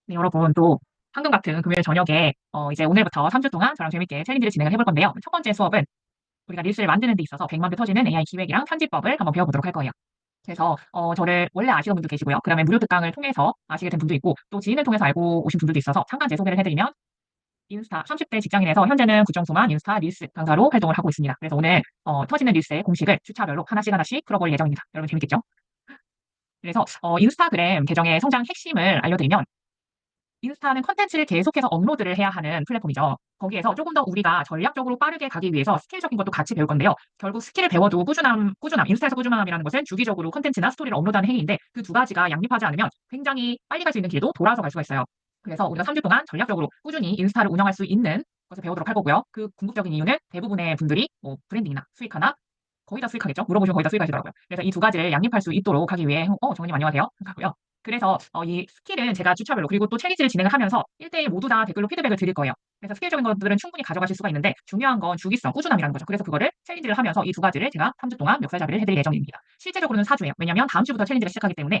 네, 여러분, 또 황금 같은 금요일 저녁에 이제 오늘부터 3주 동안 저랑 재밌게 챌린지를 진행을 해볼 건데요. 첫 번째 수업은 우리가 릴스를 만드는 데 있어서 100만 뷰 터지는 AI 기획이랑 편집법을 한번 배워보도록 할 거예요. 그래서 저를 원래 아시는 분도 계시고요. 그다음에 무료 특강을 통해서 아시게 된 분도 있고 또 지인을 통해서 알고 오신 분들도 있어서 잠깐 제 소개를 해드리면 인스타 30대 직장인에서 현재는 국정수만 인스타 릴스 강사로 활동을 하고 있습니다. 그래서 오늘 터지는 릴스의 공식을 주차별로 하나씩 하나씩 풀어볼 예정입니다. 여러분 재밌겠죠? 그래서 인스타그램 계정의 성장 핵심을 알려드리면 인스타는 컨텐츠를 계속해서 업로드를 해야 하는 플랫폼이죠. 거기에서 조금 더 우리가 전략적으로 빠르게 가기 위해서 스킬적인 것도 같이 배울 건데요. 결국 스킬을 배워도 인스타에서 꾸준함이라는 것은 주기적으로 컨텐츠나 스토리를 업로드하는 행위인데 그 두 가지가 양립하지 않으면 굉장히 빨리 갈 수 있는 길도 돌아서 갈 수가 있어요. 그래서 우리가 3주 동안 전략적으로 꾸준히 인스타를 운영할 수 있는 것을 배우도록 할 거고요. 그 궁극적인 이유는 대부분의 분들이 뭐 브랜딩이나 수익하나 거의 다 수익하겠죠. 물어보시면 거의 다 수익하시더라고요. 그래서 이 두 가지를 양립할 수 있도록 하기 위해 정원님 안녕하세요. 하고요. 그래서 이 스킬은 제가 주차별로 그리고 또 챌린지를 진행을 하면서 1대1 모두 다 댓글로 피드백을 드릴 거예요. 그래서 스킬적인 것들은 충분히 가져가실 수가 있는데 중요한 건 주기성, 꾸준함이라는 거죠. 그래서 그거를 챌린지를 하면서 이 두 가지를 제가 3주 동안 멱살잡이를 해드릴 예정입니다. 실제적으로는 4주예요. 왜냐하면 다음 주부터 챌린지가 시작하기 때문에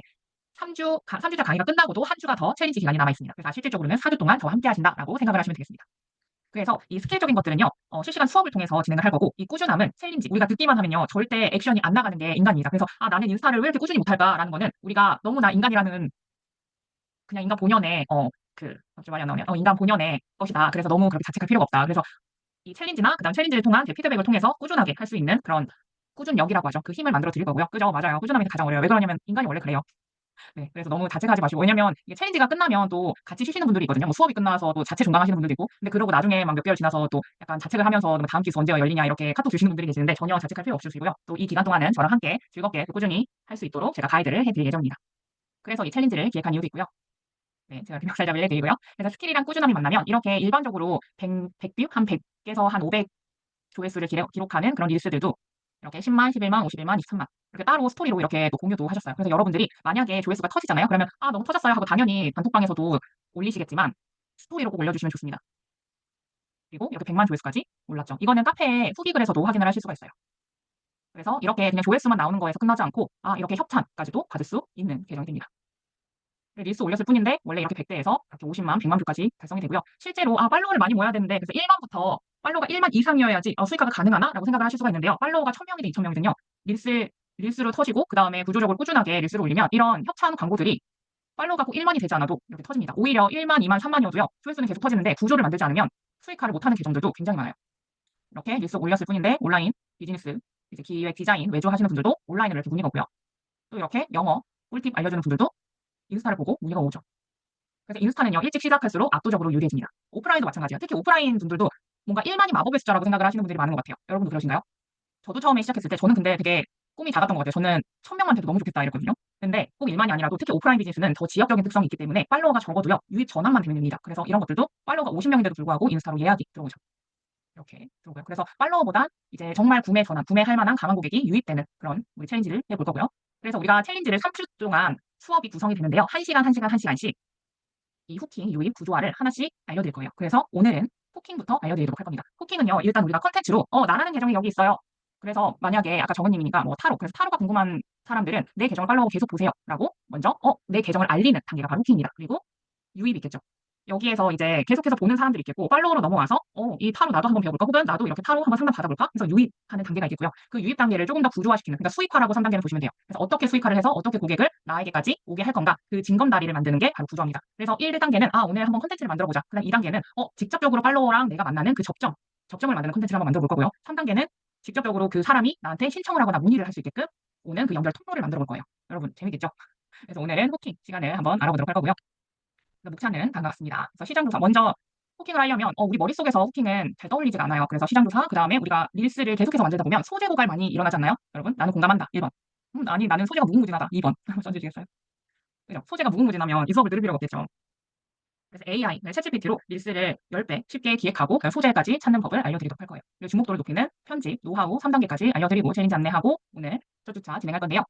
3주차 강의가 끝나고도 한 주가 더 챌린지 기간이 남아 있습니다. 그래서 실질적으로는 4주 동안 저와 함께 하신다라고 생각을 하시면 되겠습니다. 그래서 이 스킬적인 것들은요, 실시간 수업을 통해서 진행을 할 거고, 이 꾸준함은 챌린지, 우리가 듣기만 하면요, 절대 액션이 안 나가는 게 인간입니다. 그래서, 아, 나는 인스타를 왜 이렇게 꾸준히 못할까라는 거는 우리가 너무나 인간이라는 그냥 인간 본연의, 갑자기 말이 안 나오네요. 인간 본연의 것이다. 그래서 너무 그렇게 자책할 필요가 없다. 그래서 이 챌린지나 그다음 챌린지를 통한 제 피드백을 통해서 꾸준하게 할 수 있는 그런 꾸준력이라고 하죠. 그 힘을 만들어 드릴 거고요. 그죠? 맞아요. 꾸준함이 가장 어려워요. 왜 그러냐면 인간이 원래 그래요. 네, 그래서 너무 자책하지 마시고 왜냐면 이게 챌린지가 끝나면 또 같이 쉬시는 분들이 있거든요. 뭐 수업이 끝나서 또 자체 중단하시는 분들도 있고 근데 그러고 나중에 막 몇 개월 지나서 또 약간 자책을 하면서 뭐 다음 기수 언제가 열리냐 이렇게 카톡 주시는 분들이 계시는데 전혀 자책할 필요 없으시고요. 또 이 기간 동안은 저랑 함께 즐겁게 꾸준히 할 수 있도록 제가 가이드를 해드릴 예정입니다. 그래서 이 챌린지를 기획한 이유도 있고요. 네, 제가 이렇게 멱살잡이를 해드리고요. 그래서 스킬이랑 꾸준함이 만나면 이렇게 일반적으로 100뷰? 한 100에서 한 500 조회수를 기록하는 그런 릴스들도 이렇게 10만, 11만, 51만, 23만 이렇게 따로 스토리로 이렇게 또 공유도 하셨어요. 그래서 여러분들이 만약에 조회수가 터지잖아요. 그러면 아 너무 터졌어요 하고 당연히 단톡방에서도 올리시겠지만 스토리로 꼭 올려주시면 좋습니다. 그리고 이렇게 100만 조회수까지 올랐죠. 이거는 카페 후기 글에서도 확인을 하실 수가 있어요. 그래서 이렇게 그냥 조회수만 나오는 거에서 끝나지 않고 아 이렇게 협찬까지도 받을 수 있는 계정이 됩니다. 릴스 올렸을 뿐인데 원래 이렇게 100대에서 이렇게 50만, 100만 뷰까지 달성이 되고요. 실제로 아 팔로워를 많이 모아야 되는데 그래서 1만부터 팔로워가 1만 이상이어야지 수익화가 가능하나? 라고 생각을 하실 수가 있는데요. 팔로워가 1000명이든 2000명이든요. 릴스로 터지고 그 다음에 구조적으로 꾸준하게 릴스를 올리면 이런 협찬 광고들이 팔로워가 꼭 1만이 되지 않아도 이렇게 터집니다. 오히려 1만, 2만, 3만이어도요. 조회수는 계속 터지는데 구조를 만들지 않으면 수익화를 못하는 계정들도 굉장히 많아요. 이렇게 릴스 올렸을 뿐인데 온라인 비즈니스 이제 기획 디자인 외주 하시는 분들도 온라인으로 이렇게 문의가 오고요. 또 이렇게 영어 꿀팁 알려주는 분들도 인스타를 보고 문의가 오죠. 그래서 인스타는요, 일찍 시작할수록 압도적으로 유리해집니다. 오프라인도 마찬가지예요. 특히 오프라인 분들도 뭔가 1만이 마법의 숫자라고 생각을 하시는 분들이 많은 것 같아요. 여러분도 그러신가요? 저도 처음에 시작했을 때 저는 근데 되게 꿈이 작았던 것 같아요. 저는 1000명만 돼도 너무 좋겠다 이랬거든요. 근데 꼭 1만이 아니라도 특히 오프라인 비즈니스는 더 지역적인 특성이 있기 때문에 팔로워가 적어도요. 유입 전환만 되면 됩니다. 그래서 이런 것들도 팔로워가 50명인데도 불구하고 인스타로 예약이 들어오죠. 이렇게 들어오고요. 그래서 팔로워보다 이제 정말 구매 전환, 구매할 만한 강한 고객이 유입되는 그런 우리 챌린지를 해볼 거고요. 그래서 우리가 챌린지를 3주 동안 수업이 구성이 되는데요. 1시간, 1시간, 1시간씩 이 후킹, 유입, 구조화를 하나씩 알려드릴 거예요. 그래서 오늘은 후킹부터 알려드리도록 할 겁니다. 후킹은요, 일단 우리가 컨텐츠로 나라는 계정이 여기 있어요. 그래서 만약에 아까 정은님이니까 뭐 타로, 그래서 타로가 궁금한 사람들은 내 계정을 팔로우 계속 보세요. 라고 먼저 내 계정을 알리는 단계가 바로 후킹입니다. 그리고 유입이 있겠죠. 여기에서 이제 계속해서 보는 사람들이 있겠고 팔로우로 넘어와서 이 타로 나도 한번 배워볼까 혹은 나도 이렇게 타로 한번 상담 받아볼까 그래서 유입하는 단계가 있겠고요. 그 유입 단계를 조금 더 구조화시키는 그러니까 수익화라고 3단계는 보시면 돼요. 그래서 어떻게 수익화를 해서 어떻게 고객을 나에게까지 오게 할 건가 그 징검다리를 만드는 게 바로 구조화입니다. 그래서 1단계는 오늘 한번 컨텐츠를 만들어보자. 그다음 2단계는 직접적으로 팔로워랑 내가 만나는 그 접점을 만드는 컨텐츠를 한번 만들어 볼 거고요. 3단계는 직접적으로 그 사람이 나한테 신청을 하거나 문의를 할 수 있게끔 오는 그 연결 통로를 만들어 볼 거예요. 여러분 재밌겠죠? 그래서 오늘은 후킹 시간을 한번 알아보도록 할 거고요. 목차는 다음과 같습니다. 그래서 시장조사 먼저 후킹을 하려면 우리 머릿속에서 후킹은 잘 떠올리지가 않아요. 그래서 시장조사 그다음에 우리가 릴스를 계속해서 만들다 보면 소재 고갈 많이 일어나지 않나요? 여러분 나는 공감한다. 1번. 아니 나는 소재가 무궁무진하다. 2번. 써주시겠어요? 그죠? 소재가 무궁무진하면 이 수업을 들을 필요가 없겠죠. 그래서 AI, 챗GPT로 릴스를 10배 쉽게 기획하고 소재까지 찾는 법을 알려드리도록 할 거예요. 그리고 주목도를 높이는 편집, 노하우 3단계까지 알려드리고 챌린지 안내하고 오늘 첫 주차 진행할 건데요.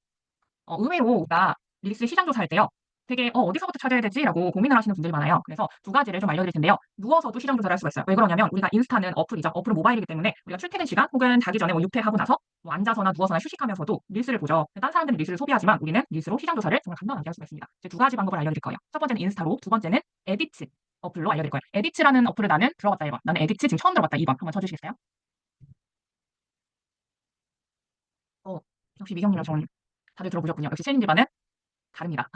의외로 우리가 릴스 시장조사 할 때요. 되게 어디서부터 찾아야 되지라고 고민을 하시는 분들이 많아요. 그래서 두 가지를 좀 알려드릴 텐데요. 누워서도 시장 조사를 할 수가 있어요. 왜 그러냐면 우리가 인스타는 어플이죠. 어플은 모바일이기 때문에 우리가 출퇴근 시간 혹은 자기 전에 뭐 육퇴하고 나서 뭐 앉아서나 누워서나 휴식하면서도 릴스를 보죠. 다른 사람들은 릴스를 소비하지만 우리는 릴스로 시장 조사를 정말 간단하게 할 수가 있습니다. 이제 두 가지 방법을 알려드릴 거예요. 첫 번째는 인스타로, 두 번째는 에디츠 어플로 알려드릴 거예요. 에디츠라는 어플을 나는 들어봤다 1번. 나는 에디츠 지금 처음 들어봤다 2번. 한번 쳐주시겠어요? 어, 역시 미경님이랑 정원님 다들 들어보셨군요. 역시 챌린지 반은 다릅니다.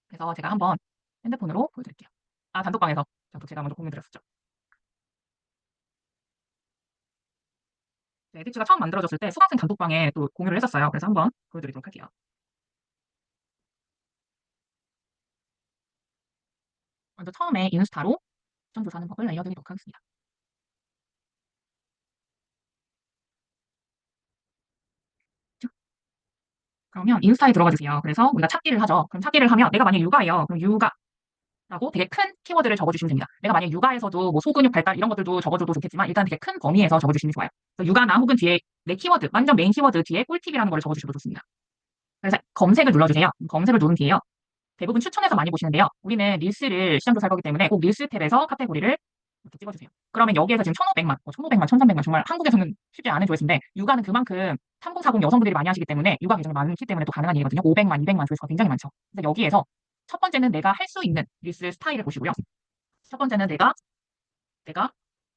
그래서 제가 한번 핸드폰으로 보여드릴게요. 아, 단톡방에서 저도 제가 먼저 공유 드렸었죠. 네, 에디츠가 처음 만들어졌을 때 수강생 단톡방에 또 공유를 했었어요. 그래서 한번 보여드리도록 할게요. 먼저 처음에 인스타로 시장 조사하는 법을 알려드리도록 하겠습니다. 쭉. 그러면 인스타에 들어가 주세요. 그래서 우리가 찾기를 하죠. 그럼 찾기를 하면 내가 만약에 육아예요. 그럼 육아라고 되게 큰 키워드를 적어주시면 됩니다. 내가 만약에 육아에서도 뭐 소근육 발달 이런 것들도 적어줘도 좋겠지만 일단 되게 큰 범위에서 적어주시면 좋아요. 그래서 육아나 혹은 뒤에 내 키워드, 완전 메인 키워드 뒤에 꿀팁이라는 걸 적어주셔도 좋습니다. 그래서 검색을 눌러주세요. 검색을 누른 뒤에요. 대부분 추천해서 많이 보시는데요. 우리는 릴스를 시장 조사할 거기 때문에 꼭 릴스 탭에서 카테고리를 이렇게 찍어주세요. 그러면 여기에서 지금 1,500만, 1,500만, 1,300만 정말 한국에서는 쉽지 않은 조회수인데 육아는 그만큼 3040 여성분들이 많이 하시기 때문에 육아 계정이 많기 때문에 또 가능한 일이거든요. 500만, 200만 조회수가 굉장히 많죠. 그래서 여기에서 첫 번째는 내가 할 수 있는 릴스 스타일을 보시고요. 첫 번째는 내가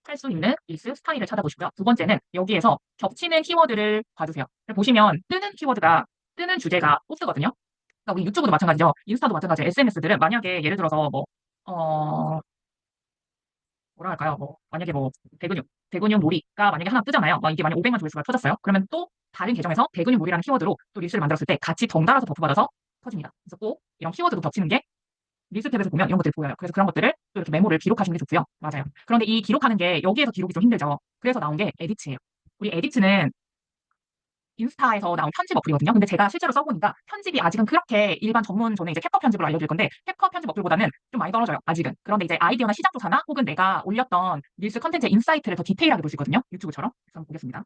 할 수 있는 릴스 스타일을 찾아보시고요. 두 번째는 여기에서 겹치는 키워드를 봐주세요. 보시면 뜨는 주제가 포스거든요. 그러니까 우리 유튜브도 마찬가지죠. 인스타도 마찬가지예요. SNS들은 만약에 예를 들어서 뭐, 어, 뭐라 할까요? 뭐, 만약에 뭐, 대근육 놀이가 만약에 하나 뜨잖아요. 막 이게 만약 500만 조회수가 터졌어요. 그러면 또 다른 계정에서 대근육 놀이라는 키워드로 또 릴스를 만들었을 때 같이 덩달아서 버프받아서 터집니다. 그래서 꼭 이런 키워드도 겹치는 게 릴스 탭에서 보면 이런 것들이 보여요. 그래서 그런 것들을 또 이렇게 메모를 기록하시는 게 좋고요. 맞아요. 그런데 이 기록하는 게 여기에서 기록이 좀 힘들죠. 그래서 나온 게 에디츠예요. 우리 에디츠는 인스타에서 나온 편집 어플이거든요. 근데 제가 실제로 써보니까 편집이 아직은 그렇게 일반 전문 저는 이제 캡컷 편집을 알려드릴 건데 캡컷 편집 어플보다는 좀 많이 떨어져요. 아직은. 그런데 이제 아이디어나 시장 조사나 혹은 내가 올렸던 릴스 컨텐츠의 인사이트를 더 디테일하게 볼 수 있거든요. 유튜브처럼. 그래서 한번 보겠습니다.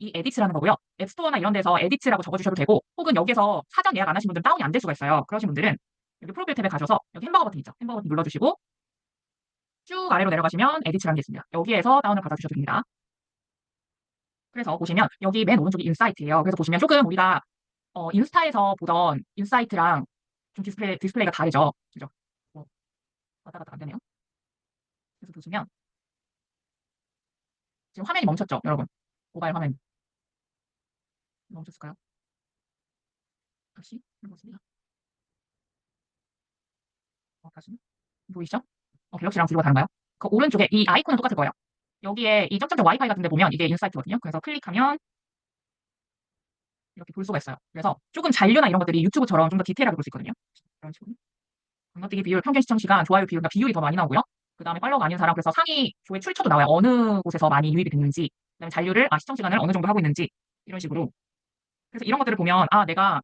이 에디츠라는 거고요. 앱스토어나 이런 데서 에디츠라고 적어주셔도 되고 혹은 여기서 사전 예약 안 하신 분들은 다운이 안 될 수가 있어요. 그러신 분들은 여기 프로필 탭에 가셔서 여기 햄버거 버튼 있죠. 햄버거 버튼 눌러주시고 쭉 아래로 내려가시면 에디츠라는 게 있습니다. 여기에서 다운을 받아주셔도 됩니다. 그래서 보시면 여기 맨 오른쪽이 인사이트예요. 그래서 보시면 조금 우리가 인스타에서 보던 인사이트랑 좀 디스플레이가 다르죠. 그죠? 뭐, 왔다 갔다 안 되네요. 그래서 보시면 지금 화면이 멈췄죠, 여러분. 모바일 화면 멈췄을까요? 다시 해보겠습니다. 다시 보이시죠? 갤럭시랑 뷰가 다른가요? 그 오른쪽에 이 아이콘은 똑같을 거예요. 여기에 이 점점점 와이파이 같은 데 보면 이게 인사이트거든요. 그래서 클릭하면 이렇게 볼 수가 있어요. 그래서 조금 잔류나 이런 것들이 유튜브처럼 좀 더 디테일하게 볼 수 있거든요. 이런 식으로. 건너뛰기 비율, 평균 시청 시간, 좋아요 비율, 그러니까 비율이 더 많이 나오고요. 그 다음에 팔로워가 아닌 사람, 그래서 상위 조회 출처도 나와요. 어느 곳에서 많이 유입이 됐는지, 그다음에 잔류를, 시청 시간을 어느 정도 하고 있는지, 이런 식으로. 그래서 이런 것들을 보면, 내가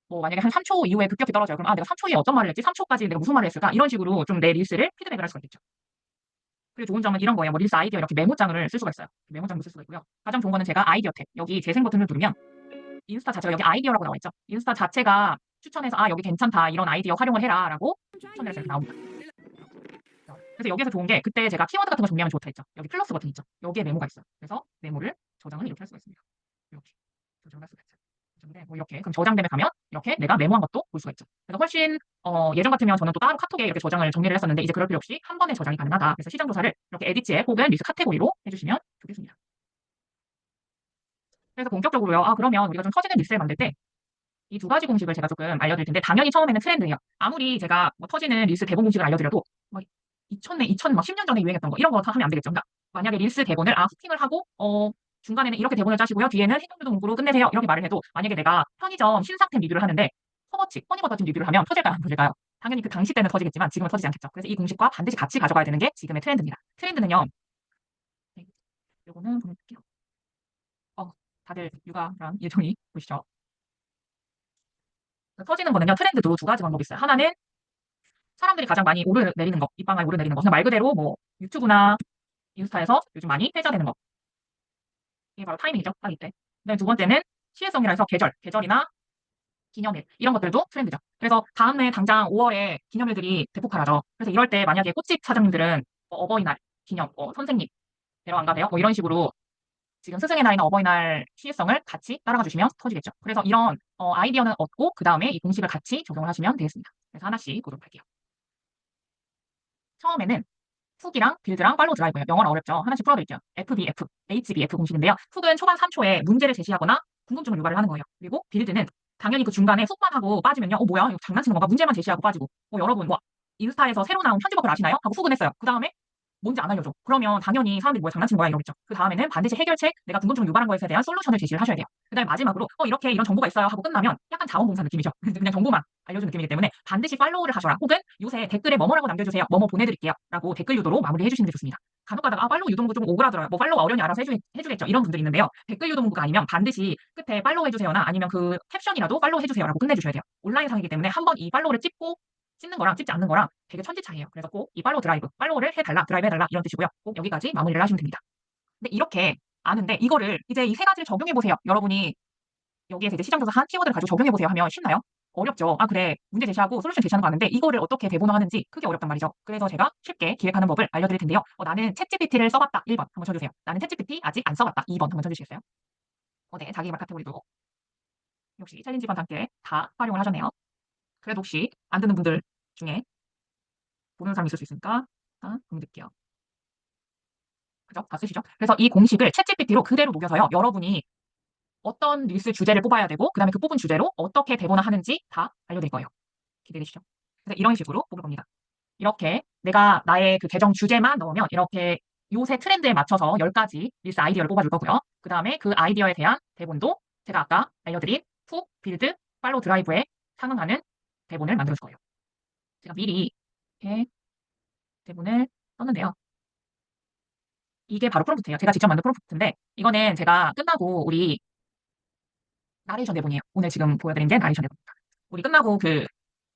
뭐 만약에 한 3초 이후에 급격히 떨어져요. 그럼 내가 3초 이후에 어떤 말을 했지? 3초까지 내가 무슨 말을 했을까? 이런 식으로 좀 내 릴스를 피드백을 할 수가 있겠죠. 그리고 좋은 점은 이런 거예요. 뭐 릴스 아이디어 이렇게 메모장을 쓸 수가 있어요. 메모장도 쓸 수가 있고요. 가장 좋은 거는 제가 아이디어 탭. 여기 재생 버튼을 누르면 인스타 자체가 여기 아이디어라고 나와 있죠. 인스타 자체가 추천해서 여기 괜찮다. 이런 아이디어 활용을 해라라고 추천을 해서 이렇게 나옵니다. 그래서 여기에서 좋은 게 그때 제가 키워드 같은 거 정리하면 좋다 했죠. 여기 플러스 버튼 있죠. 여기에 메모가 있어요. 그래서 메모를 저장을 이렇게 할 수가 있습니다. 이렇게 저장을 할 수가 있어요. 뭐 이렇게 그럼 저장됨에 가면 이렇게 내가 메모한 것도 볼 수가 있죠. 그래서 훨씬 예전 같으면 저는 또 따로 카톡에 이렇게 저장을 정리를 했었는데 이제 그럴 필요 없이 한 번에 저장이 가능하다. 그래서 시장 조사를 이렇게 에디츠에 혹은 리스 카테고리로 해주시면 좋겠습니다. 그래서 본격적으로요. 그러면 우리가 좀 터지는 릴스를 만들 때 이 두 가지 공식을 제가 조금 알려드릴 텐데 당연히 처음에는 트렌드예요. 아무리 제가 뭐 터지는 릴스 대본 공식을 알려드려도 뭐 10년 전에 유행했던 거 이런 거 다 하면 안 되겠죠. 그러니까 만약에 릴스 대본을 후킹을 하고 중간에는 이렇게 대본을 짜시고요. 뒤에는 해동주도 문구로 끝내세요. 이렇게 말을 해도 만약에 내가 편의점 신상템 리뷰를 하는데 허거치, 허니버터칩 리뷰를 하면 터질까요? 안 터질까요? 당연히 그 당시 때는 터지겠지만 지금은 터지지 않겠죠. 그래서 이 공식과 반드시 같이 가져가야 되는 게 지금의 트렌드입니다. 트렌드는요. 네, 요거는 보내드릴게요. 다들 육아랑 예정이 보시죠. 터지는 거는요. 트렌드도 두 가지 방법이 있어요. 하나는 사람들이 가장 많이 오르내리는 거, 입방아에 오르내리는 거. 그냥 말 그대로 뭐 유튜브나 인스타에서 요즘 많이 회자되는 거. 이게 바로 타이밍이죠. 딱 이때. 그다음에 두 번째는 시혜성이라 해서 계절이나 기념일 이런 것들도 트렌드죠. 그래서 다음해 당장 5월에 기념일들이 대폭발하죠. 그래서 이럴 때 만약에 꽃집 사장님들은 뭐 어버이날 기념, 선생님 데려 안 가세요? 뭐 이런 식으로 지금 스승의 날이나 어버이날 시일성을 같이 따라가 주시면 터지겠죠. 그래서 이런 아이디어는 얻고 그 다음에 이 공식을 같이 적용을 하시면 되겠습니다. 그래서 하나씩 보도록 할게요. 처음에는 훅이랑 빌드랑 팔로우 드라이브예요. 영어는 어렵죠. 하나씩 풀어드릴게요. FBF, HBF 공식인데요. 훅은 초반 3초에 문제를 제시하거나 궁금증을 유발을 하는 거예요. 그리고 빌드는 당연히 그 중간에 훅만 하고 빠지면요. 뭐야? 이거 장난치는 건가? 문제만 제시하고 빠지고. 여러분, 뭐 인스타에서 새로 나온 편집어플 아시나요? 하고 훅은 했어요. 그 다음에 뭔지 안 알려줘. 그러면 당연히 사람들이 뭐야 장난치는 거야 이러겠죠. 그 다음에는 반드시 해결책, 내가 궁금증을 유발한 것에 대한 솔루션을 제시를 하셔야 돼요. 그 다음에 마지막으로 이렇게 이런 정보가 있어요 하고 끝나면 약간 자원봉사 느낌이죠. 그냥 정보만 알려준 느낌이기 때문에 반드시 팔로우를 하셔라. 혹은 요새 댓글에 뭐뭐라고 남겨주세요. 뭐뭐 보내드릴게요. 라고 댓글 유도로 마무리해 주시는 게 좋습니다. 간혹 가다가 팔로우 유도문구 좀 오그라들어요. 뭐 팔로우 어련히 알아서 해주겠죠. 이런 분들이 있는데요. 댓글 유도문구가 아니면 반드시 끝에 팔로우 해주세요나 아니면 그 캡션이라도 팔로우 해주세요라고 끝내주셔야 돼요. 온라인상이기 때문에 한번 이 팔로우를 찍는 거랑 찍지 않는 거랑 되게 천지 차이예요. 그래서 꼭 이 팔로우 드라이브, 팔로우를 해달라, 드라이브 해달라 이런 뜻이고요. 꼭 여기까지 마무리를 하시면 됩니다. 근데 이렇게 아는데 이거를 이제 이 세 가지를 적용해 보세요. 여러분이 여기에서 이제 시장조사 한 키워드를 가지고 적용해 보세요 하면 쉽나요? 어렵죠. 아 그래 문제 제시하고 솔루션 제시하는 거 아는데 이거를 어떻게 대본화하는지 그게 어렵단 말이죠. 그래서 제가 쉽게 기획하는 법을 알려드릴 텐데요. 나는 챗GPT를 써봤다. 1번 한번 쳐주세요. 나는 챗GPT 아직 안 써봤다. 2번 한번 쳐주시겠어요? 네, 자기개발 카테고리도 역시 챌린지반 함께 다 활용을 하셨네요. 그래도 혹시 안 듣는 분들 중에 보는 사람이 있을 수 있으니까 공유드릴게요. 그죠? 다 쓰시죠? 그래서 이 공식을 챗GPT로 그대로 녹여서요. 여러분이 어떤 릴스 주제를 뽑아야 되고 그 다음에 그 뽑은 주제로 어떻게 대본화하는지 다 알려드릴 거예요. 기대되시죠? 그래서 이런 식으로 뽑을 겁니다. 이렇게 내가 나의 그 계정 주제만 넣으면 이렇게 요새 트렌드에 맞춰서 10가지 릴스 아이디어를 뽑아줄 거고요. 그 다음에 그 아이디어에 대한 대본도 제가 아까 알려드린 훅, 빌드, 팔로우 드라이브에 상응하는 대본을 만들어줄 거예요. 제가 미리 이렇게 대본을 썼는데요. 이게 바로 프롬프트예요. 제가 직접 만든 프롬프트인데 이거는 제가 끝나고 우리 나레이션 대본이에요. 오늘 지금 보여드린 게 나레이션 대본입니다. 우리 끝나고 그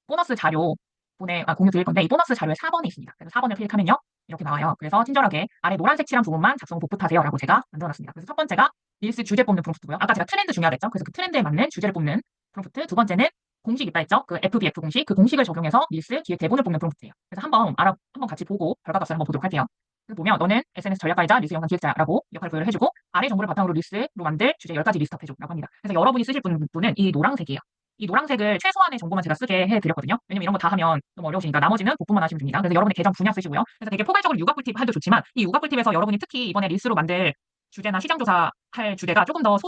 보너스 자료 공유 드릴 건데 이 보너스 자료에 4번이 있습니다. 그래서 4번을 클릭하면요. 이렇게 나와요. 그래서 친절하게 아래 노란색 칠한 부분만 작성 복붙하세요 라고 제가 만들어놨습니다. 그래서 첫 번째가 릴스 주제 뽑는 프롬프트고요. 아까 제가 트렌드 중요하겠죠? 그래서 그 트렌드에 맞는 주제를 뽑는 프롬프트. 두 번째는 공식 있다 했죠? 그 FBF 공식, 그 공식을 적용해서 릴스 기획 대본을 뽑는 프롬프트예요. 그래서 한번 같이 보고 결과값을 한번 보도록 할게요. 보면 너는 SNS 전략가이자 릴스 영상 기획자라고 역할 부여를 해주고 아래 정보를 바탕으로 릴스로 만들 주제 10가지 리스트업 해줘라고 합니다. 그래서 여러분이 쓰실 분은 이 노란색이에요. 이 노란색을 최소한의 정보만 제가 쓰게 해드렸거든요. 왜냐면 이런 거 다 하면 너무 어려우시니까 나머지는 복분만 하시면 됩니다. 그래서 여러분의 계정 분야 쓰시고요. 그래서 되게 포괄적으로 육아 꿀팁 해도 좋지만 이 육아 꿀팁에서 여러분이 특히 이번에 릴스로 만들 주제나 시장조사 할 주제가 조금 더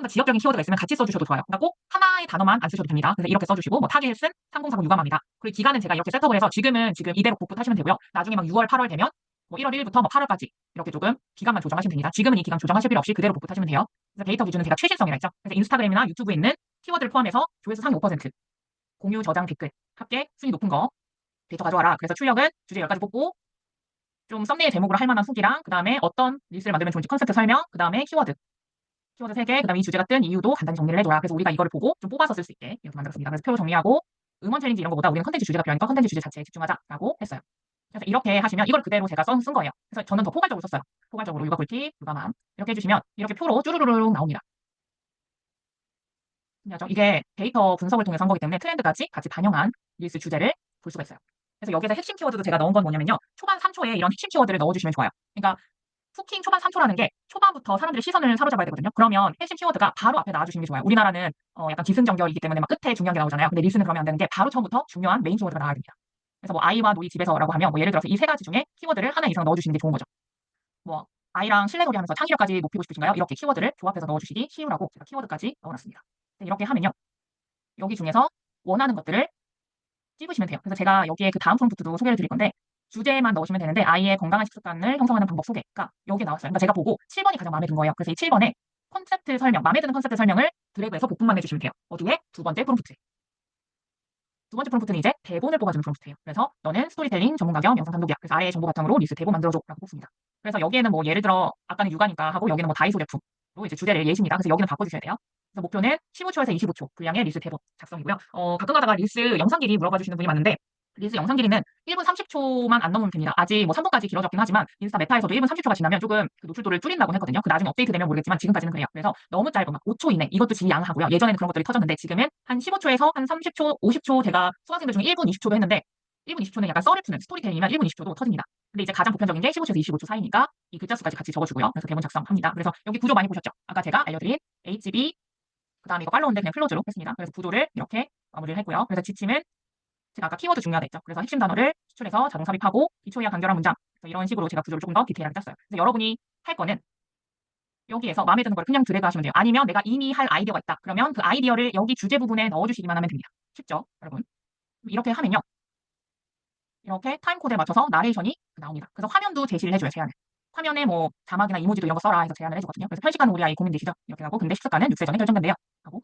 지역적인 키워드가 있으면 같이 써주셔도 좋아요. 그러니까 꼭 하나의 단어만 안 쓰셔도 됩니다. 그래서 이렇게 써주시고 뭐 타겟은 3040 육아맘이다. 그리고 기간은 제가 이렇게 셋업을 해서 지금은 이대로 복붙하시면 되고요. 나중에 막 6월, 8월 되면 뭐 1월 1일부터 뭐 8월까지 이렇게 조금 기간만 조정하시면 됩니다. 지금은 이 기간 조정하실 필요 없이 그대로 복붙하시면 돼요. 그래서 데이터 기준은 제가 최신성이라 했죠. 그래서 인스타그램이나 유튜브에 있는 키워드를 포함해서 조회수 상위 5%, 공유, 저장, 댓글, 합계 순위 높은 거 데이터 가져와라. 그래서 출력은 주제 10가지 뽑고 좀 썸네일 제목으로 할 만한 후기랑 그 다음에 어떤 릴스를 만들면 좋은지 컨셉트 설명, 그 다음에 키워드 3개, 그 다음에 이 주제가 뜬 이유도 간단히 정리를 해줘라. 그래서 우리가 이거를 보고 좀 뽑아서 쓸 수 있게 이렇게 만들었습니다. 그래서 표 정리하고 응원 챌린지 이런 거보다 우리는 컨텐츠 주제가 필요하니까 컨텐츠 주제 자체에 집중하자라고 했어요. 그래서 이렇게 하시면 이걸 그대로 제가 쓴 거예요. 그래서 저는 더 포괄적으로 썼어요. 포괄적으로 육아 꿀팁, 육아맘 이렇게 해주시면 이렇게 표로 쭈루루룩 나옵니다. 이게 데이터 분석을 통해서 한 거기 때문에 트렌드까지 같이 반영한 릴스 주제를 볼 수가 있어요. 그래서 여기서 핵심 키워드도 제가 넣은 건 뭐냐면요. 초반 3초에 이런 핵심 키워드를 넣어주시면 좋아요. 그러니까 후킹 초반 3초라는 게 초반부터 사람들의 시선을 사로잡아야 되거든요. 그러면 핵심 키워드가 바로 앞에 나와주시는 게 좋아요. 우리나라는 약간 기승전결이기 때문에 막 끝에 중요한 게 나오잖아요. 근데 릴스는 그러면 안 되는 게 바로 처음부터 중요한 메인 키워드가 나와야 됩니다. 그래서 뭐 아이와 놀이 집에서라고 하면 뭐 예를 들어서 이 세 가지 중에 키워드를 하나 이상 넣어주시는 게 좋은 거죠. 뭐 아이랑 실내놀이 하면서 창의력까지 높이고 싶으신가요? 이렇게 키워드를 조합해서 넣어주시기 쉬우라고 제가 키워드까지 넣어놨습니다. 이렇게 하면요. 여기 중에서 원하는 것들을 찝으시면 돼요. 그래서 제가 여기에 그 다음 프롬프트도 소개를 드릴 건데 주제만 넣으시면 되는데 아이의 건강한 식습관을 형성하는 방법 소개가 여기에 나왔어요. 그러니까 제가 보고 7번이 가장 마음에 든 거예요. 그래서 이 7번에 컨셉트 설명, 마음에 드는 컨셉트 설명을 드래그해서 복분만 해주시면 돼요. 어디에? 두 번째 프롬프트. 두 번째 프롬프트는 이제 대본을 뽑아주는 프롬프트예요. 그래서 너는 스토리텔링 전문가 겸 영상 감독이야. 그래서 아래의 정보 바탕으로 리스트 대본 만들어줘 라고 뽑습니다. 그래서 여기에는 뭐 예를 들어 아까는 육아니까 하고 여기는 뭐 다이소 제품로 이제 주제를 예시입니다. 그래서 여기는 바꿔주셔야 돼요. 그래서 목표는 15초에서 25초 분량의 릴스 대본 작성이고요. 가끔 가다가 릴스 영상 길이 물어봐 주시는 분이 많은데 릴스 영상 길이는 1분 30초만 안 넘으면 됩니다. 아직 뭐 3분까지 길어졌긴 하지만 인스타 메타에서도 1분 30초가 지나면 조금 그 노출도를 줄인다고 했거든요. 그 나중에 업데이트되면 모르겠지만 지금까지는 그래요. 그래서 너무 짧은 막 5초 이내 이것도 질이 양하고요. 예전에는 그런 것들이 터졌는데 지금은 한 15초에서 한 30초, 50초 제가 수강생들 중에 1분 20초도 했는데 1분 20초는 약간 썰을 푸는 스토리텔링이면 1분 20초도 터집니다. 근데 이제 가장 보편적인 게 15초에서 25초 사이니까 이 글자 수까지 같이 적어주고요. 그래서 대본 작성합니다. 그래서 여기 구조 많이 보셨죠? 아까 제가 알려드린 HB 그다음에 이거 팔로우인데 그냥 클로즈로 했습니다. 그래서 구조를 이렇게 마무리를 했고요. 그래서 지침은 제가 아까 키워드 중요하다 했죠. 그래서 핵심 단어를 추출해서 자동 삽입하고 기초이하 간결한 문장. 그래서 이런 식으로 제가 구조를 조금 더 디테일하게 짰어요. 그래서 여러분이 할 거는 여기에서 마음에 드는 걸 그냥 드래그 하시면 돼요. 아니면 내가 이미 할 아이디어가 있다. 그러면 그 아이디어를 여기 주제 부분에 넣어주시기만 하면 됩니다. 쉽죠, 여러분? 이렇게 하면요. 이렇게 타임 코드에 맞춰서 나레이션이 나옵니다. 그래서 화면도 제시를 해줘요, 제안을. 화면에 뭐 자막이나 이모지도 이런 거 써라 해서 제안을 해주거든요. 그래서 편식하는 우리 아이 고민되시죠? 이렇게 하고 근데 식습관은 6세 전에 결정된대요. 하고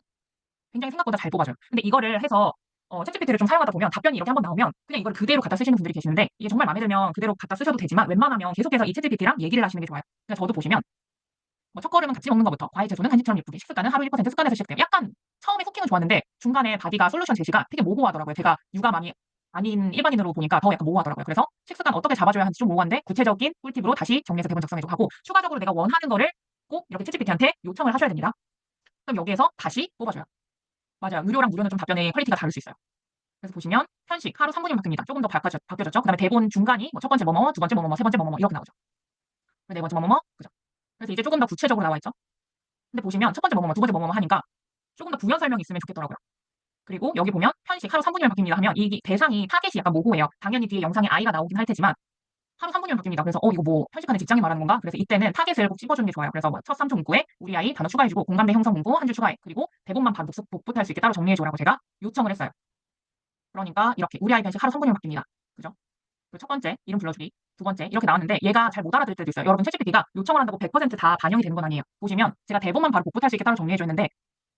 굉장히 생각보다 잘 뽑아줘요. 근데 이거를 해서 챗GPT를 좀 사용하다 보면 답변이 이렇게 한번 나오면 그냥 이걸 그대로 갖다 쓰시는 분들이 계시는데 이게 정말 마음에 들면 그대로 갖다 쓰셔도 되지만 웬만하면 계속해서 이 챗GPT랑 얘기를 하시는 게 좋아요. 그러니까 저도 보시면 뭐 첫걸음은 같이 먹는 것부터 과일 채소는 간식처럼 예쁘게 식습관은 하루 1% 습관에서 시작돼요. 약간 처음에 후킹은 좋았는데 중간에 바디가 솔루션 제시가 되게 모호하더라고요. 제가 육아맘이 아닌 일반인으로 보니까 더 약간 모호하더라고요. 그래서 식습관 어떻게 잡아줘야 하는지 좀 모호한데 구체적인 꿀팁으로 다시 정리해서 대본 작성해주고 하고 추가적으로 내가 원하는 거를 꼭 이렇게 챗GPT한테 요청을 하셔야 됩니다. 그럼 여기에서 다시 뽑아줘요. 맞아요. 유료랑 무료는 좀 답변의 퀄리티가 다를 수 있어요. 그래서 보시면 편식 하루 3분이면 바뀝니다. 조금 더 바뀌어졌죠. 그다음에 대본 중간이 뭐 첫 번째 뭐뭐, 두 번째 뭐뭐, 세 번째 뭐뭐 이렇게 나오죠. 네 번째 뭐뭐, 그죠? 그래서 이제 조금 더 구체적으로 나와 있죠. 근데 보시면 첫 번째 뭐뭐, 두 번째 뭐뭐 하니까 조금 더 부연 설명이 있으면 좋겠더라고요. 그리고 여기 보면 편식 하루 3분이면 바뀝니다 하면 이 대상이 타겟이 약간 모호해요. 당연히 뒤에 영상에 아이가 나오긴 할 테지만 하루 3분이면 바뀝니다. 그래서 이거 뭐 편식하는 직장인 말하는 건가? 그래서 이때는 타겟을 꼭 찝어주는 게 좋아요. 그래서 뭐첫 3초 문구에 우리 아이 단어 추가해주고 공감대 형성 문구 한 줄 추가해. 그리고 대본만 바로 복붙할 수 있게 따로 정리해줘라고 제가 요청을 했어요. 그러니까 이렇게 우리 아이 편식 하루 3분이면 바뀝니다. 그죠? 첫 번째 이름 불러주기, 두 번째 이렇게 나왔는데 얘가 잘 못 알아들 때도 있어요. 여러분 챗GPT가 요청을 한다고 100%다 반영이 되는 건 아니에요. 보시면 제가 대본만 바로 복붙할 수 있게 따로 정리해줬는데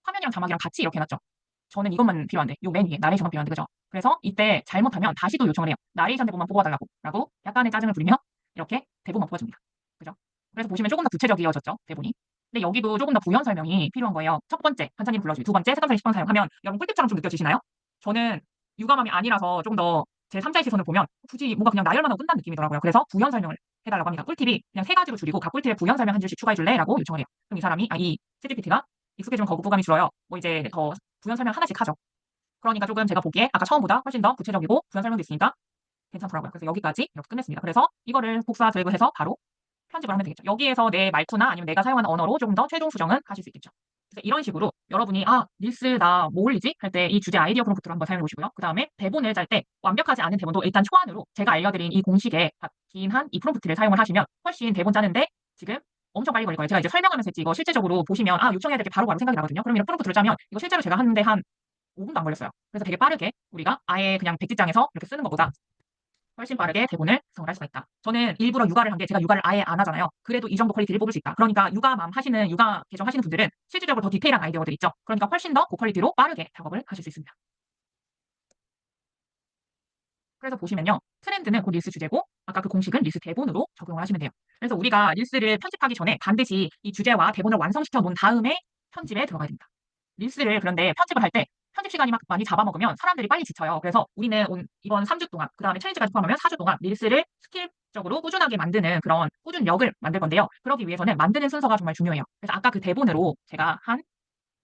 화면이랑 자막이랑 같이 이렇게 해놨죠. 저는 이것만 필요한데 요 맨 위에 나레이션만 필요한데 그죠? 그래서 이때 잘못하면 다시 또 요청을 해요. 나레이션 대본만 뽑아달라고 라고 약간의 짜증을 부리며 이렇게 대본만 뽑아줍니다. 그죠? 그래서 보시면 조금 더 구체적이어졌죠 대본이. 근데 여기도 조금 더 부연 설명이 필요한 거예요. 첫 번째 반찬님 불러주기, 두 번째 색감살 10번 사용하면 여러분 꿀팁처럼 좀 느껴지시나요? 저는 육아맘이 아니라서 조금 더 제 3자의 시선을 보면 굳이 뭔가 그냥 나열만 하고 끝난 느낌이더라고요. 그래서 부연 설명을 해달라고 합니다. 꿀팁이 그냥 3가지로 줄이고 각 꿀팁에 부연 설명 한 줄씩 추가해줄래? 라고 요청을 해요. 그럼 이 사람이 이 챗GPT가 익숙해지면 거부감이 줄어요. 뭐 이제 더 부연 설명 하나씩 하죠. 그러니까 조금 제가 보기에 아까 처음보다 훨씬 더 구체적이고 부연 설명도 있으니까 괜찮더라고요. 그래서 여기까지 이렇게 끝냈습니다. 그래서 이거를 복사 드래그해서 바로 편집을 하면 되겠죠. 여기에서 내 말투나 아니면 내가 사용하는 언어로 조금 더 최종 수정은 하실 수 있겠죠. 그래서 이런 식으로 여러분이 릴스 나 뭐 올리지? 할 때 이 주제 아이디어 프롬프트로 한번 사용해 보시고요. 그 다음에 대본을 짤 때 완벽하지 않은 대본도 일단 초안으로 제가 알려드린 이 공식에 긴 한 이 프롬프트를 사용을 하시면 훨씬 대본 짜는데 지금 엄청 빨리 걸릴 거예요. 제가 이제 설명하면서 했지 이거 실제적으로 보시면 요청해야 될 게 바로바로 생각이 나거든요. 그럼 이런 프롬프트를 짜면 이거 실제로 제가 하는데 한 5분도 안 걸렸어요. 그래서 되게 빠르게 우리가 아예 그냥 백지장에서 이렇게 쓰는 것보다 훨씬 빠르게 대본을 구성을 할 수가 있다. 저는 일부러 육아를 한 게 제가 육아를 아예 안 하잖아요. 그래도 이 정도 퀄리티를 뽑을 수 있다. 그러니까 육아맘 하시는 육아 계정 하시는 분들은 실질적으로 더 디테일한 아이디어들 있죠. 그러니까 훨씬 더 고퀄리티로 빠르게 작업을 하실 수 있습니다. 그래서 보시면요. 트렌드는 그 릴스 주제고 아까 그 공식은 릴스 대본으로 적용을 하시면 돼요. 그래서 우리가 릴스를 편집하기 전에 반드시 이 주제와 대본을 완성시켜 놓은 다음에 편집에 들어가야 됩니다. 릴스를 그런데 편집을 할 때 편집 시간이 막 많이 잡아먹으면 사람들이 빨리 지쳐요. 그래서 우리는 이번 3주 동안, 그 다음에 챌린지까지 포함하면 4주 동안 릴스를 스킬적으로 꾸준하게 만드는 그런 꾸준력을 만들 건데요. 그러기 위해서는 만드는 순서가 정말 중요해요. 그래서 아까 그 대본으로 제가 한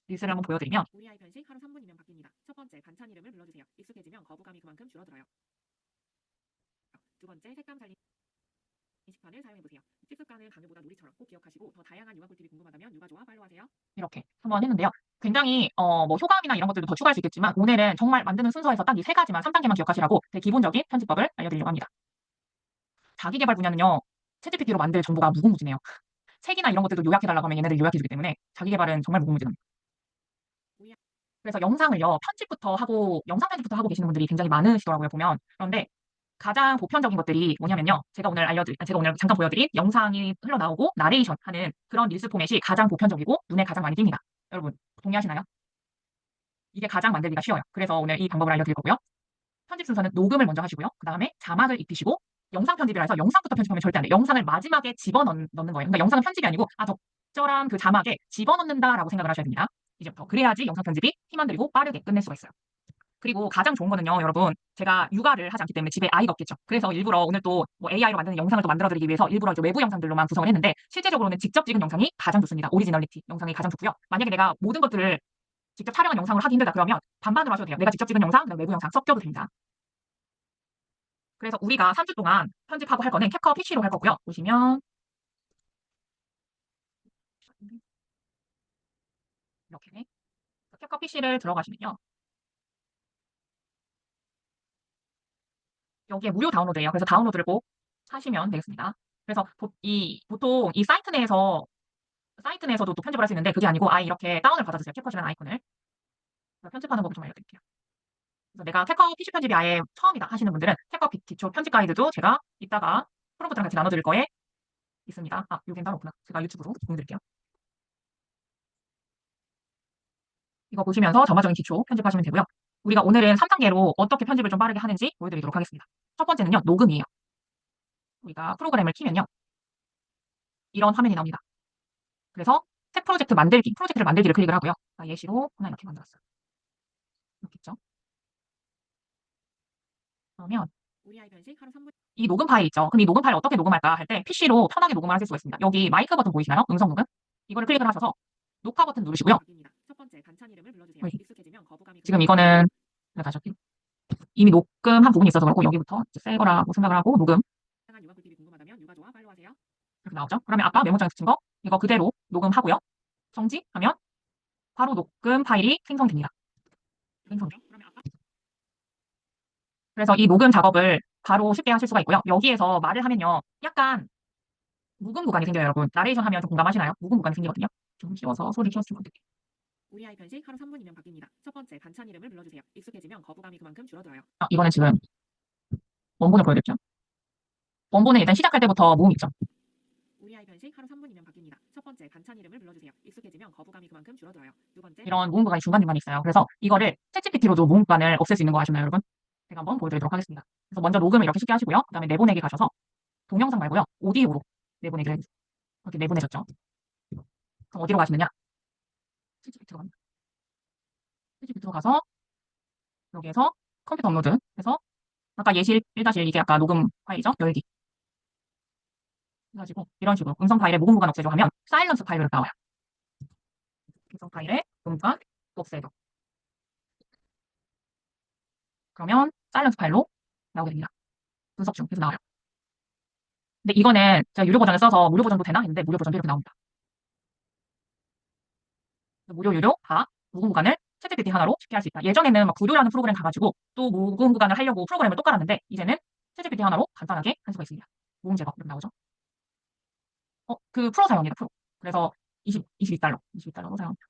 릴스를 한번 보여드리면 우리 아이 편식 하루 3분이면 바뀝니다. 첫 번째 반찬 이름을 불러주세요. 익숙해지면 거부감이 그만큼 줄어들어요. 두 번째 색감 살림 식판을 사용해보세요. 식습관을 강요보다 놀이처럼 꼭 기억하시고 더 다양한 육아 꿀팁이 궁금하다면 육아조와 팔로우하세요. 이렇게 한번 했는데요. 굉장히 뭐 효과음이나 이런 것들도 더 추가할 수 있겠지만 오늘은 정말 만드는 순서에서 딱 이 3가지만 3단계만 기억하시라고 되게 기본적인 편집법을 알려드리려고 합니다. 자기계발 분야는요. 챗GPT로 만들 정보가 무궁무진해요. 책이나 이런 것들도 요약해달라고 하면 얘네들 요약해주기 때문에 자기계발은 정말 무궁무진합니다. 그래서 영상을요. 편집부터 하고 영상 편집부터 하고 계시는 분들이 굉장히 많으시더라고요. 보면. 그런데 가장 보편적인 것들이 뭐냐면요. 제가 오늘 잠깐 보여드린 영상이 흘러나오고 나레이션 하는 그런 릴스 포맷이 가장 보편적이고 눈에 가장 많이 띕니다. 여러분 동의하시나요? 이게 가장 만들기가 쉬워요. 그래서 오늘 이 방법을 알려드릴 거고요. 편집 순서는 녹음을 먼저 하시고요. 그 다음에 자막을 입히시고 영상 편집이라 해서 영상부터 편집하면 절대 안 돼요. 영상을 마지막에 집어넣는 거예요. 그러니까 영상은 편집이 아니고 적절한 그 자막에 집어넣는다라고 생각을 하셔야 됩니다. 이제부터. 그래야지 영상 편집이 힘 안 들이고 빠르게 끝낼 수가 있어요. 그리고 가장 좋은 거는요, 여러분. 제가 육아를 하지 않기 때문에 집에 아이가 없겠죠. 그래서 일부러 오늘 또 뭐 AI로 만드는 영상을 또 만들어드리기 위해서 일부러 이제 외부 영상들로만 구성을 했는데 실제적으로는 직접 찍은 영상이 가장 좋습니다. 오리지널리티 영상이 가장 좋고요. 만약에 내가 모든 것들을 직접 촬영한 영상을 하기 힘들다 그러면 반반으로 하셔도 돼요. 내가 직접 찍은 영상, 그다음 외부 영상 섞여도 됩니다. 그래서 우리가 3주 동안 편집하고 할 거는 캡컷 PC로 할 거고요. 보시면 이렇게 캡컷 PC를 들어가시면요. 여기에 무료 다운로드예요. 그래서 다운로드를 꼭 하시면 되겠습니다. 그래서 보통 이 사이트 내에서도 또 편집을 할 수 있는데 그게 아니고 아예 이렇게 다운을 받아주세요. 캡컷이라는 아이콘을. 편집하는 법을 좀 알려드릴게요. 그래서 내가 캡컷 PC 편집이 아예 처음이다 하시는 분들은 캡컷 기초 편집 가이드도 제가 이따가 프로그램랑 같이 나눠드릴 거에 있습니다. 아, 여긴 따로 없구나. 제가 유튜브로 공유드릴게요. 이거 보시면서 점화적인 기초 편집하시면 되고요. 우리가 오늘은 3단계로 어떻게 편집을 좀 빠르게 하는지 보여드리도록 하겠습니다. 첫 번째는요, 녹음이에요. 우리가 프로그램을 키면요. 이런 화면이 나옵니다. 그래서 새 프로젝트를 만들기를 클릭을 하고요. 예시로 하나 이렇게 만들었어요. 이렇게 있죠. 그러면 이 녹음 파일 있죠. 그럼 이 녹음 파일 어떻게 녹음할까 할 때 PC로 편하게 녹음을 하실 수가 있습니다. 여기 마이크 버튼 보이시나요? 음성 녹음. 이거를 클릭을 하셔서 녹화 버튼 누르시고요. 여기. 지금 이거는 다시 할게요. 이미 녹음한 부분이 있어서 그렇고 여기부터 새 거라고 생각을 하고 녹음 이렇게 나오죠. 그러면 아까 메모장에 붙인 거 이거 그대로 녹음하고요. 성지하면 바로 녹음 파일이 생성됩니다. 그래서 이 녹음 작업을 바로 쉽게 하실 수가 있고요. 여기에서 말을 하면요. 약간 묵음 구간이 생겨요, 여러분. 나레이션 하면 좀 공감하시나요? 묵음 구간이 생기거든요. 좀 키워서 소리 키웠으면 어떡해. 우리 아이 편식 하루 3분이면 바뀝니다. 첫 번째, 반찬 이름을 불러주세요. 익숙해지면 거부감이 그만큼 줄어들어요. 이거는 지금 원본을 보여드렸죠. 원본은 일단 시작할 때부터 모음 있죠. 우리 아이 편식 하루 3분이면 바뀝니다. 첫 번째, 반찬 이름을 불러주세요. 익숙해지면 거부감이 그만큼 줄어들어요. 두 번째, 이런 모음 구간이 중간중간에 있어요. 그래서 이거를 챗GPT로도 모음 구간을 없앨 수 있는 거 아시나요, 여러분? 제가 한번 보여드리도록 하겠습니다. 그래서 먼저 녹음을 이렇게 쉽게 하시고요. 그 다음에 내보내기 가셔서 동영상 말고요. 오디오로 내보내기를 해주세요. 이렇게 내보내셨죠. 그럼 어디로 가시느냐? 챗GPT로 갑니다. 챗GPT로 가서 여기에서 컴퓨터 업로드 해서 아까 예시 1-1 이게 아까 녹음 파일이죠? 열기. 해가지고 이런 식으로 음성 파일에 모음 구간 없애줘 하면 사일런스 파일로 나와요. 음성 파일에 모음 구간 없애줘. 그러면 사일런스 파일로 나오게 됩니다. 분석 중. 그래서 나와요. 근데 이거는 제가 유료 버전을 써서 무료 버전도 되나 했는데 무료 버전도 이렇게 나옵니다. 무료, 유료 다 모음 구간을 챗GPT 하나로 쉽게 할 수 있다. 예전에는 막 구조라는 프로그램 가가지고 또 모음 구간을 하려고 프로그램을 또 깔았는데 이제는 챗GPT 하나로 간단하게 할 수가 있습니다. 모음 제거 이렇게 나오죠. 그 프로 사용입니다. 프로. 그래서 22달러로 사용합니다.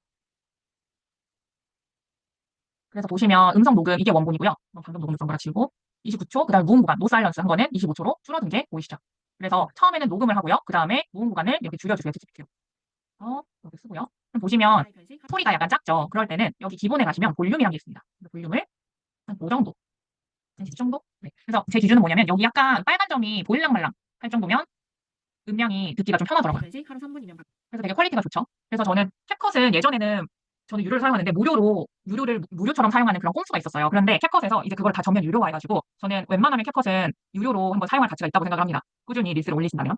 그래서 보시면 음성 녹음 이게 원본이고요. 방금 녹음했던 거라 치우고 29초, 그다음 무음 구간 노 사일런스 한 거는 25초로 줄어든 게 보이시죠? 그래서 처음에는 녹음을 하고요. 그 다음에 무음 구간을 이렇게 줄여주세요. 챗GPT로. 이렇게 쓰고요. 그럼 보시면 소리가 약간 작죠. 그럴 때는 여기 기본에 가시면 볼륨이라는 게 있습니다. 볼륨을 한 5 정도, 한 10 정도. 네. 그래서 제 기준은 뭐냐면 여기 약간 빨간 점이 보일랑말랑 할 정도면 음량이 듣기가 좀 편하더라고요. 그래서 되게 퀄리티가 좋죠. 그래서 저는 캡컷은 예전에는 저는 유료를 사용하는데 무료를 무료처럼 사용하는 그런 꼼수가 있었어요. 그런데 캡컷에서 이제 그걸 다 전면 유료화해가지고 저는 웬만하면 캡컷은 유료로 한번 사용할 가치가 있다고 생각을 합니다. 꾸준히 릴스를 올리신다면.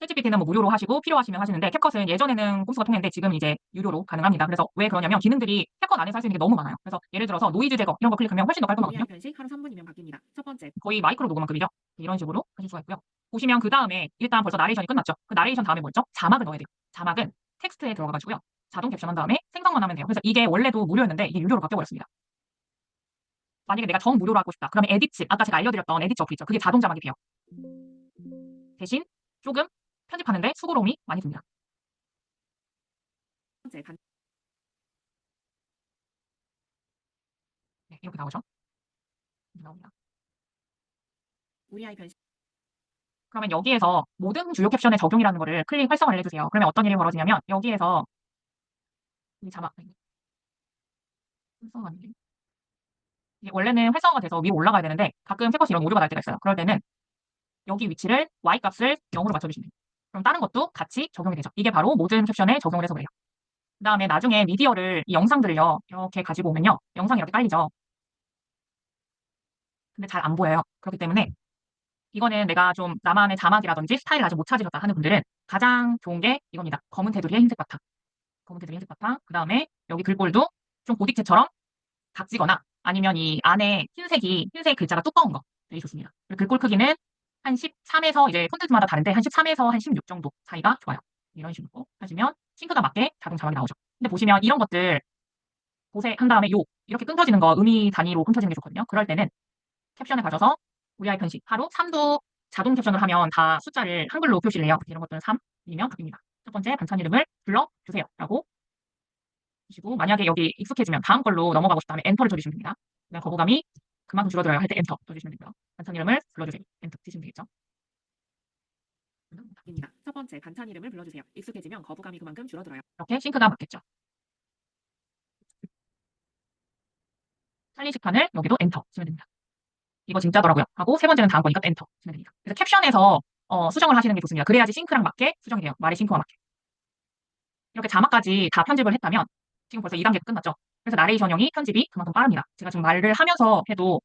챗GPT는 뭐 무료로 하시고 필요하시면 하시는데 캡컷은 예전에는 꼼수가 통했는데 지금 이제 유료로 가능합니다. 그래서 왜 그러냐면 기능들이 캡컷 안에서 할 수 있는 게 너무 많아요. 그래서 예를 들어서 노이즈 제거 이런 거 클릭하면 훨씬 더 깔끔하거든요. 하루 3분이면 바뀝니다. 첫 번째, 거의 마이크로 녹음만큼이죠. 이런 식으로 하실 수가 있고요. 보시면 그 다음에 일단 벌써 나레이션이 끝났죠. 그 나레이션 다음에 뭐였죠? 자막을 넣어야 돼요. 자막은 텍스트에 들어가가지고요. 자동 캡션한 다음에 생성만 하면 돼요. 그래서 이게 원래도 무료였는데 이게 유료로 바뀌어버렸습니다. 만약에 내가 정무료로 하고 싶다. 그러면 에디츠, 아까 제가 알려드렸던 에디츠 어플 있죠. 그게 자동 자막이 돼요. 대신 조금 편집하는데 수고로움이 많이 듭니다. 첫 번째, 네, 이렇게 나오죠. 이렇게 나옵니다. 우리 아이 편식 그러면 여기에서 모든 주요 캡션의 적용이라는 거를 클릭 활성화를 해주세요. 그러면 어떤 일이 벌어지냐면 여기에서 이 자막 활성화 아니지? 이게 원래는 활성화가 돼서 위로 올라가야 되는데 가끔 캡컷이 이런 오류가 날 때가 있어요. 그럴 때는 여기 위치를 y 값을 0으로 맞춰주시면 돼요. 그럼 다른 것도 같이 적용이 되죠. 이게 바로 모든 캡션에 적용을 해서 그래요. 그 다음에 나중에 미디어를 이 영상들을요 이렇게 가지고 오면요 영상이 이렇게 깔리죠. 근데 잘 안 보여요. 그렇기 때문에 이거는 내가 좀 나만의 자막이라든지 스타일을 아직 못 찾으셨다 하는 분들은 가장 좋은 게 이겁니다. 검은 테두리에 흰색 바탕. 검은 테두리 흰색 바탕. 그 다음에 여기 글꼴도 좀 고딕체처럼 각지거나 아니면 이 안에 흰색 글자가 두꺼운 거 되게 좋습니다. 그리고 글꼴 크기는 한 13에서 이제 폰트마다 다른데 한 13에서 한 16 정도 사이가 좋아요. 이런 식으로 하시면 싱크가 맞게 자동 자막이 나오죠. 근데 보시면 이런 것들 보세 한 다음에 요 이렇게 끊겨지는 거 의미 단위로 끊겨지는 게 좋거든요. 그럴 때는 캡션에 가셔서 우리 아이 편식 하루 3도 자동 캡션을 하면 다 숫자를 한글로 표시를 해요. 이런 것들은 3이면 답입니다. 첫 번째 반찬 이름을 불러주세요. 라고 하시고 만약에 여기 익숙해지면 다음 걸로 넘어가고 싶다면 엔터를 쳐주시면 됩니다. 그다음 거부감이 그만큼 줄어들어요 할 때 엔터 쳐주시면 되고요. 반찬 이름을 불러주세요. 엔터 치시면 되겠죠. 입니다. 첫 번째 반찬 이름을 불러주세요. 익숙해지면 거부감이 그만큼 줄어들어요. 이렇게 싱크가 맞겠죠. 찰리 식판을 여기도 엔터 치면 됩니다. 이거 진짜더라고요. 하고 세 번째는 다음 거니까 또 엔터 치면 됩니다. 그래서 캡션에서 수정을 하시는 게 좋습니다. 그래야지 싱크랑 맞게 수정이 돼요. 말의 싱크와 맞게. 이렇게 자막까지 다 편집을 했다면 지금 벌써 2단계가 끝났죠. 그래서 나레이션형이 편집이 그만큼 빠릅니다. 제가 지금 말을 하면서 해도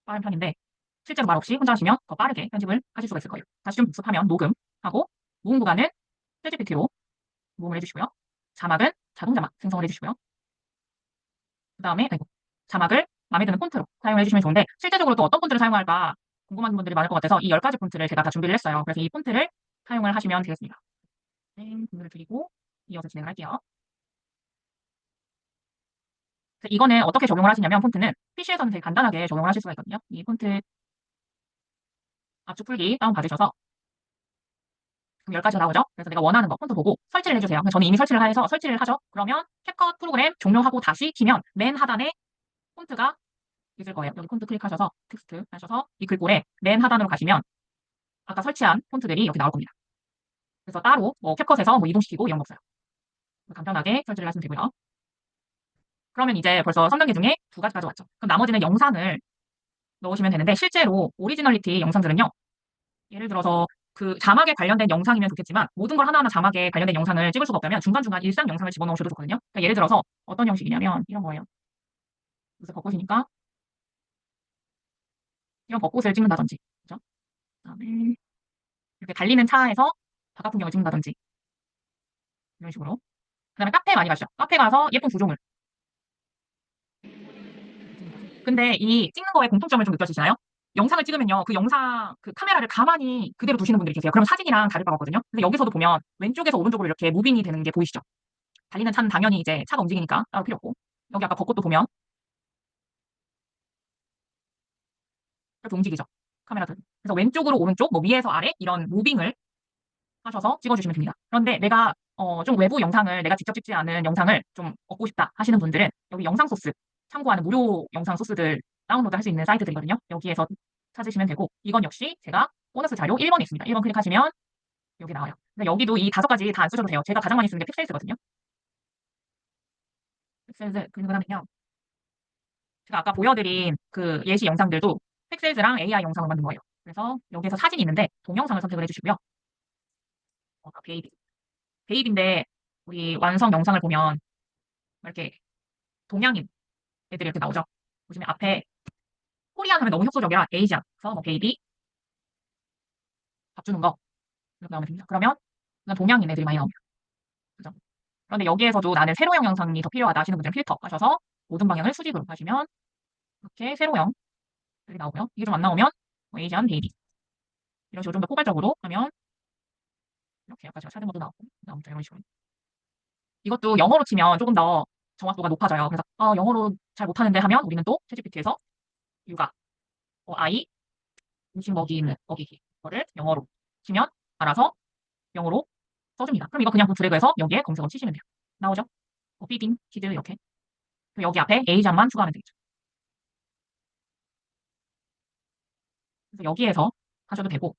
빠른 편인데 실제로 말 없이 혼자 하시면 더 빠르게 편집을 하실 수가 있을 거예요. 다시 좀 복습하면 녹음하고 모음 구간은 챗GPT로 모음을 해주시고요. 자막은 자동 자막 생성을 해주시고요. 그 다음에 자막을 마음에 드는 폰트로 사용을 해주시면 좋은데 실제적으로 또 어떤 폰트를 사용할까 궁금한 분들이 많을 것 같아서 이 10가지 폰트를 제가 다 준비를 했어요. 그래서 이 폰트를 사용을 하시면 되겠습니다. 네, 공유를 드리고 이어서 진행을 할게요. 이거는 어떻게 적용을 하시냐면 폰트는 PC에서는 되게 간단하게 적용을 하실 수가 있거든요. 이 폰트 압축 풀기 다운받으셔서 10가지가 나오죠. 그래서 내가 원하는 거 폰트 보고 설치를 해주세요. 저는 이미 설치를 해서 설치를 하죠. 그러면 캡컷 프로그램 종료하고 다시 키면 맨 하단에 폰트가 있을 거예요. 여기 폰트 클릭하셔서 텍스트 하셔서 이 글꼴에 맨 하단으로 가시면 아까 설치한 폰트들이 여기 나올 겁니다. 그래서 따로 뭐 캡컷에서 뭐 이동시키고 이런 거 없어요. 간단하게 설치를 하시면 되고요. 그러면 이제 벌써 3단계 중에 2가지까지 왔죠. 그럼 나머지는 영상을 넣으시면 되는데 실제로 오리지널리티 영상들은요. 예를 들어서 그 자막에 관련된 영상이면 좋겠지만 모든 걸 하나하나 자막에 관련된 영상을 찍을 수가 없다면 중간중간 일상 영상을 집어넣으셔도 좋거든요. 그러니까 예를 들어서 어떤 형식이냐면 이런 거예요. 그래서 벚꽃이니까 이런 벚꽃을 찍는다든지 그죠? 그다음에 이렇게 달리는 차에서 바깥 풍경을 찍는다든지 이런 식으로. 그다음에 카페 많이 가시죠. 카페 가서 예쁜 구조물. 근데 이 찍는 거에 공통점을 좀 느껴지시나요? 영상을 찍으면요, 그 영상, 그 카메라를 가만히 그대로 두시는 분들이 계세요. 그럼 사진이랑 다를 바가 없거든요. 근데 여기서도 보면 왼쪽에서 오른쪽으로 이렇게 무빙이 되는 게 보이시죠? 달리는 차는 당연히 이제 차가 움직이니까 따로 필요 없고. 여기 아까 벚꽃도 보면 이렇게 움직이죠. 카메라들. 그래서 왼쪽으로 오른쪽, 뭐 위에서 아래 이런 무빙을 하셔서 찍어주시면 됩니다. 그런데 내가 좀 외부 영상을 내가 직접 찍지 않은 영상을 좀 얻고 싶다 하시는 분들은 여기 영상 소스 참고하는 무료 영상 소스들 다운로드 할 수 있는 사이트들이거든요. 여기에서 찾으시면 되고 이건 역시 제가 보너스 자료 1번에 있습니다. 1번 클릭하시면 여기 나와요. 근데 여기도 이 5가지 다 안 쓰셔도 돼요. 제가 가장 많이 쓰는 게 픽셀즈거든요. 픽셀즈 그러면요. 제가 아까 보여드린 그 예시 영상들도 픽셀즈랑 AI 영상을 만든 거예요. 그래서 여기에서 사진이 있는데 동영상을 선택을 해주시고요. 베이비. 베이비인데 우리 완성 영상을 보면 이렇게 동양인 애들이 이렇게 나오죠. 보시면 앞에 코리안 하면 너무 협소적이라 에이지안. 그래서 뭐 베이비 밥 주는 거 이렇게 나오면 됩니다. 그러면 그냥 동양인 애들이 많이 나옵니다. 그죠? 그런데 여기에서도 나는 세로형 영상이 더 필요하다 하시는 분들은 필터 하셔서 모든 방향을 수직으로 하시면 이렇게 세로형들이 나오고요. 이게 좀 안 나오면 뭐 에이지안 베이비 이런 식으로 좀 더 포괄적으로 하면 이렇게 약간 제가 찾은 것도 나오고 아무튼 이런 식으로 이것도 영어로 치면 조금 더 정확도가 높아져요. 그래서 영어로 잘 못하는데 하면 우리는 또 챗GPT에서 육아, 아이, 음식 먹이는 먹이기 거를 영어로 치면 알아서 영어로 써줍니다. 그럼 이거 그냥 드래그해서 여기에 검색어 치시면 돼요. 나오죠? 피딩, 키드 이렇게. 그럼 여기 앞에 A장만 추가하면 되겠죠. 그래서 여기에서 하셔도 되고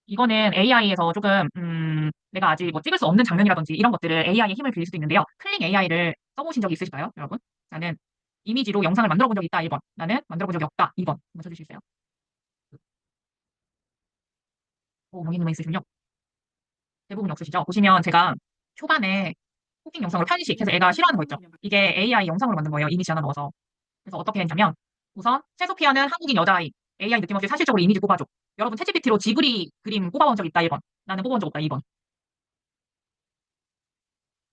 이거는 AI에서 조금 내가 아직 뭐 찍을 수 없는 장면이라든지 이런 것들을 AI에 힘을 빌릴 수도 있는데요. 클릭 AI를 써보신 적이 있으실까요, 여러분? 나는 이미지로 영상을 만들어 본 적이 있다, 1번. 나는 만들어 본 적이 없다, 2번. 한번 쳐주시겠어요? 모기님은 있으시군요. 대부분 없으시죠? 보시면 제가 초반에 쿠킹 영상을 편식해서 애가 싫어하는 거 있죠? 이게 AI 영상으로 만든 거예요. 이미지 하나 넣어서. 그래서 어떻게 했냐면 우선 채소피아는 한국인 여자아이. AI 느낌 없이 사실적으로 이미지 뽑아줘. 여러분 챗GPT로 지브리 그림 뽑아본 적 있다 1번. 나는 뽑아본 적 없다 2번.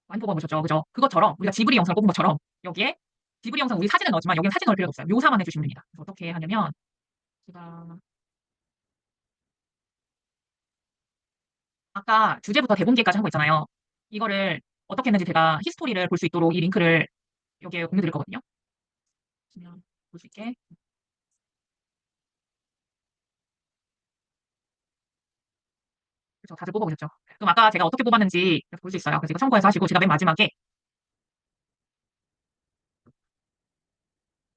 많이 뽑아보셨죠? 그죠? 그것처럼 우리가 지브리 영상 뽑은 것처럼 여기에 지브리 영상 우리 사진을 넣었지만 여기는 사진 넣을 필요가 없어요. 묘사만 해주시면 됩니다. 그래서 어떻게 하냐면 제가 아까 주제부터 대본계까지 한 거 있잖아요. 이거를 어떻게 했는지 제가 히스토리를 볼 수 있도록 이 링크를 여기에 공유드릴 거거든요. 보시면 볼 수 있게. 그렇죠. 다들 뽑아보셨죠? 그럼 아까 제가 어떻게 뽑았는지 볼 수 있어요. 그래서 이거 참고해서 하시고 제가 맨 마지막에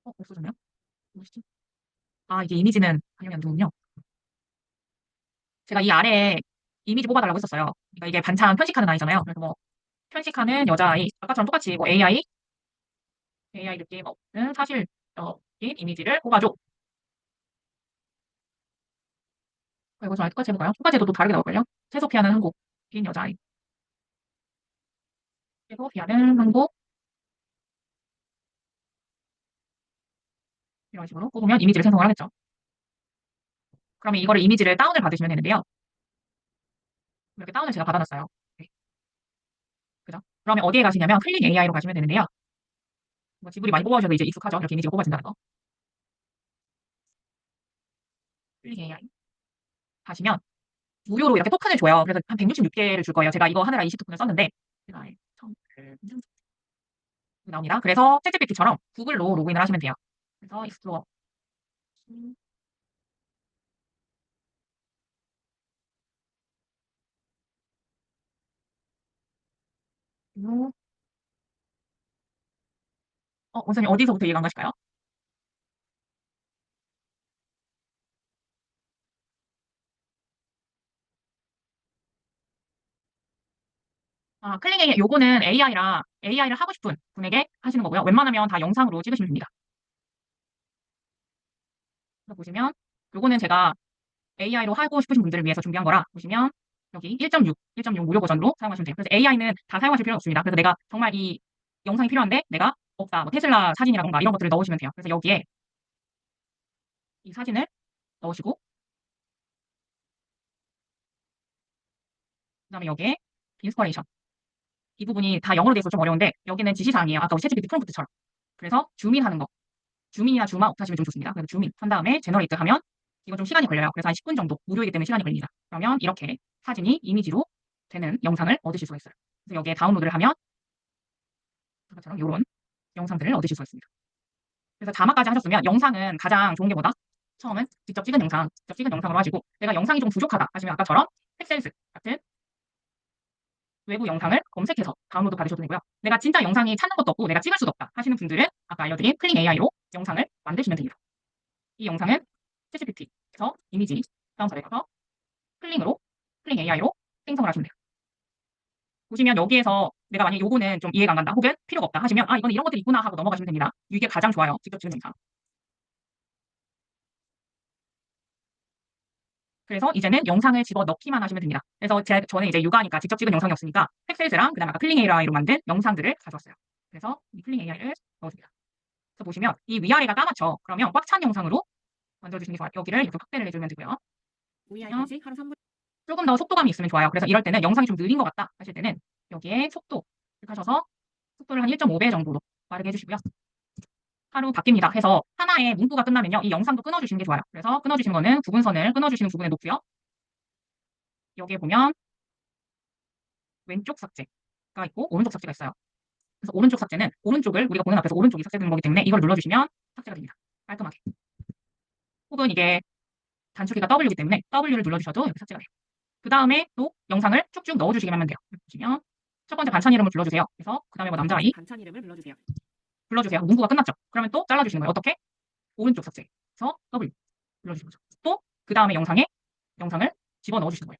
없어졌네요. 뭐시지? 아, 이게 이미지는 반영이 안 되군요. 제가 이 아래에 이미지 뽑아달라고 했었어요. 그러니까 이게 반찬 편식하는 아이잖아요. 그래서 뭐 편식하는 여자아이 아까처럼 똑같이 뭐 AI 느낌 없는 사실적인 이미지를 뽑아줘. 이거 좀 똑같이 해볼까요? 효과제도도 다르게 나올걸요? 채소 피하는 한국인 여자아이. 채소 피하는 한국 이런 식으로 뽑으면 이미지를 생성을 하겠죠. 그러면 이거를 이미지를 다운을 받으시면 되는데요. 이렇게 다운을 제가 받아놨어요. 네. 그죠? 그러면 어디에 가시냐면 클릭 AI로 가시면 되는데요. 뭐 지브리 많이 뽑아오셔도 이제 익숙하죠. 이렇게 이미지가 뽑아진다는 거. 클릭 AI 가시면 무료로 이렇게 토큰을 줘요. 그래서 한 166개를 줄 거예요. 제가 이거 하느라 20토큰을 썼는데 제가 처음 나옵니다. 그래서 챗GPT처럼 구글로 로그인을 하시면 돼요. 그래서 익스플로어 원장님 어디서부터 이해가 안 가실까요? 아, 클릭 AI, 요거는 AI를 하고 싶은 분에게 하시는 거고요. 웬만하면 다 영상으로 찍으시면 됩니다. 그래서 보시면 요거는 제가 AI로 하고 싶으신 분들을 위해서 준비한 거라 보시면 여기 1.6 무료 버전으로 사용하시면 돼요. 그래서 AI는 다 사용하실 필요는 없습니다. 그래서 내가 정말 이 영상이 필요한데 내가 없다. 뭐 테슬라 사진이라던가 이런 것들을 넣으시면 돼요. 그래서 여기에 이 사진을 넣으시고 그다음에 여기에 인스퍼레이션 이 부분이 다 영어로 돼 있어서 좀 어려운데 여기는 지시사항이에요. 아까 우리 챗GPT 프롬프트처럼. 그래서 줌인하는 거. 줌인이나 줌아웃 하시면 좀 좋습니다. 그래서 줌인 한 다음에 제너레이트 하면 이거 좀 시간이 걸려요. 그래서 한 10분 정도 무료이기 때문에 시간이 걸립니다. 그러면 이렇게 사진이 이미지로 되는 영상을 얻으실 수가 있어요. 그래서 여기에 다운로드를 하면 그것처럼 이런 영상들을 얻으실 수가 있습니다. 그래서 자막까지 하셨으면 영상은 가장 좋은 게 뭐다? 처음은 직접 찍은 영상으로 하시고 내가 영상이 좀 부족하다 하시면 아까처럼 픽셀스 같은 외부 영상을 검색해서 다운로드 받으셔도 되고요. 내가 진짜 영상이 찾는 것도 없고 내가 찍을 수도 없다 하시는 분들은 아까 알려드린 클릭 AI로 영상을 만드시면 됩니다. 이 영상은 챗GPT에서 이미지 다운받아서 클릭 AI로 생성을 하시면 돼요. 보시면 여기에서 내가 만약에 요거는 좀 이해가 안 간다 혹은 필요가 없다 하시면 아 이거는 이런 것들이 있구나 하고 넘어가시면 됩니다. 이게 가장 좋아요. 직접 찍은 영상. 그래서 이제는 영상을 집어넣기만 하시면 됩니다. 그래서 저는 이제 육아니까 직접 찍은 영상이 없으니까 팩셀즈랑 그다음 아까 클링 AI로 만든 영상들을 가져왔어요. 그래서 이 클링 AI를 넣어줍니다. 그래서 보시면 이 위아래가 까맣죠. 그러면 꽉 찬 영상으로 만들어주시는 게 좋아요. 여기를 이렇게 확대를 해주면 되고요. AI 편식 하루 3분 조금 더 속도감이 있으면 좋아요. 그래서 이럴 때는 영상이 좀 느린 것 같다 하실 때는 여기에 속도 하셔서 속도를 한 1.5배 정도로 빠르게 해주시고요. 하루 바뀝니다. 해서 하나의 문구가 끝나면요. 이 영상도 끊어주시는 게 좋아요. 그래서 끊어주시는 거는 부분선을 끊어주시는 부분에 놓고요. 여기에 보면 왼쪽 삭제가 있고 오른쪽 삭제가 있어요. 그래서 오른쪽 삭제는 오른쪽을 우리가 보는 앞에서 오른쪽이 삭제되는 거기 때문에 이걸 눌러주시면 삭제가 됩니다. 깔끔하게. 혹은 이게 단축키가 W이기 때문에 W를 눌러주셔도 이렇게 삭제가 돼요. 그 다음에 또 영상을 쭉쭉 넣어주시기만 하면 돼요. 보시면 첫 번째 반찬 이름을 불러주세요. 그래서 그 다음에 뭐 남자아이 반찬 이름을 불러주세요. 불러주세요. 문구가 끝났죠. 그러면 또 잘라주시는 거예요. 어떻게? 오른쪽 삭제에서 W 눌러주시는 거죠. 또 그 다음에 영상을 집어넣어주시는 거예요.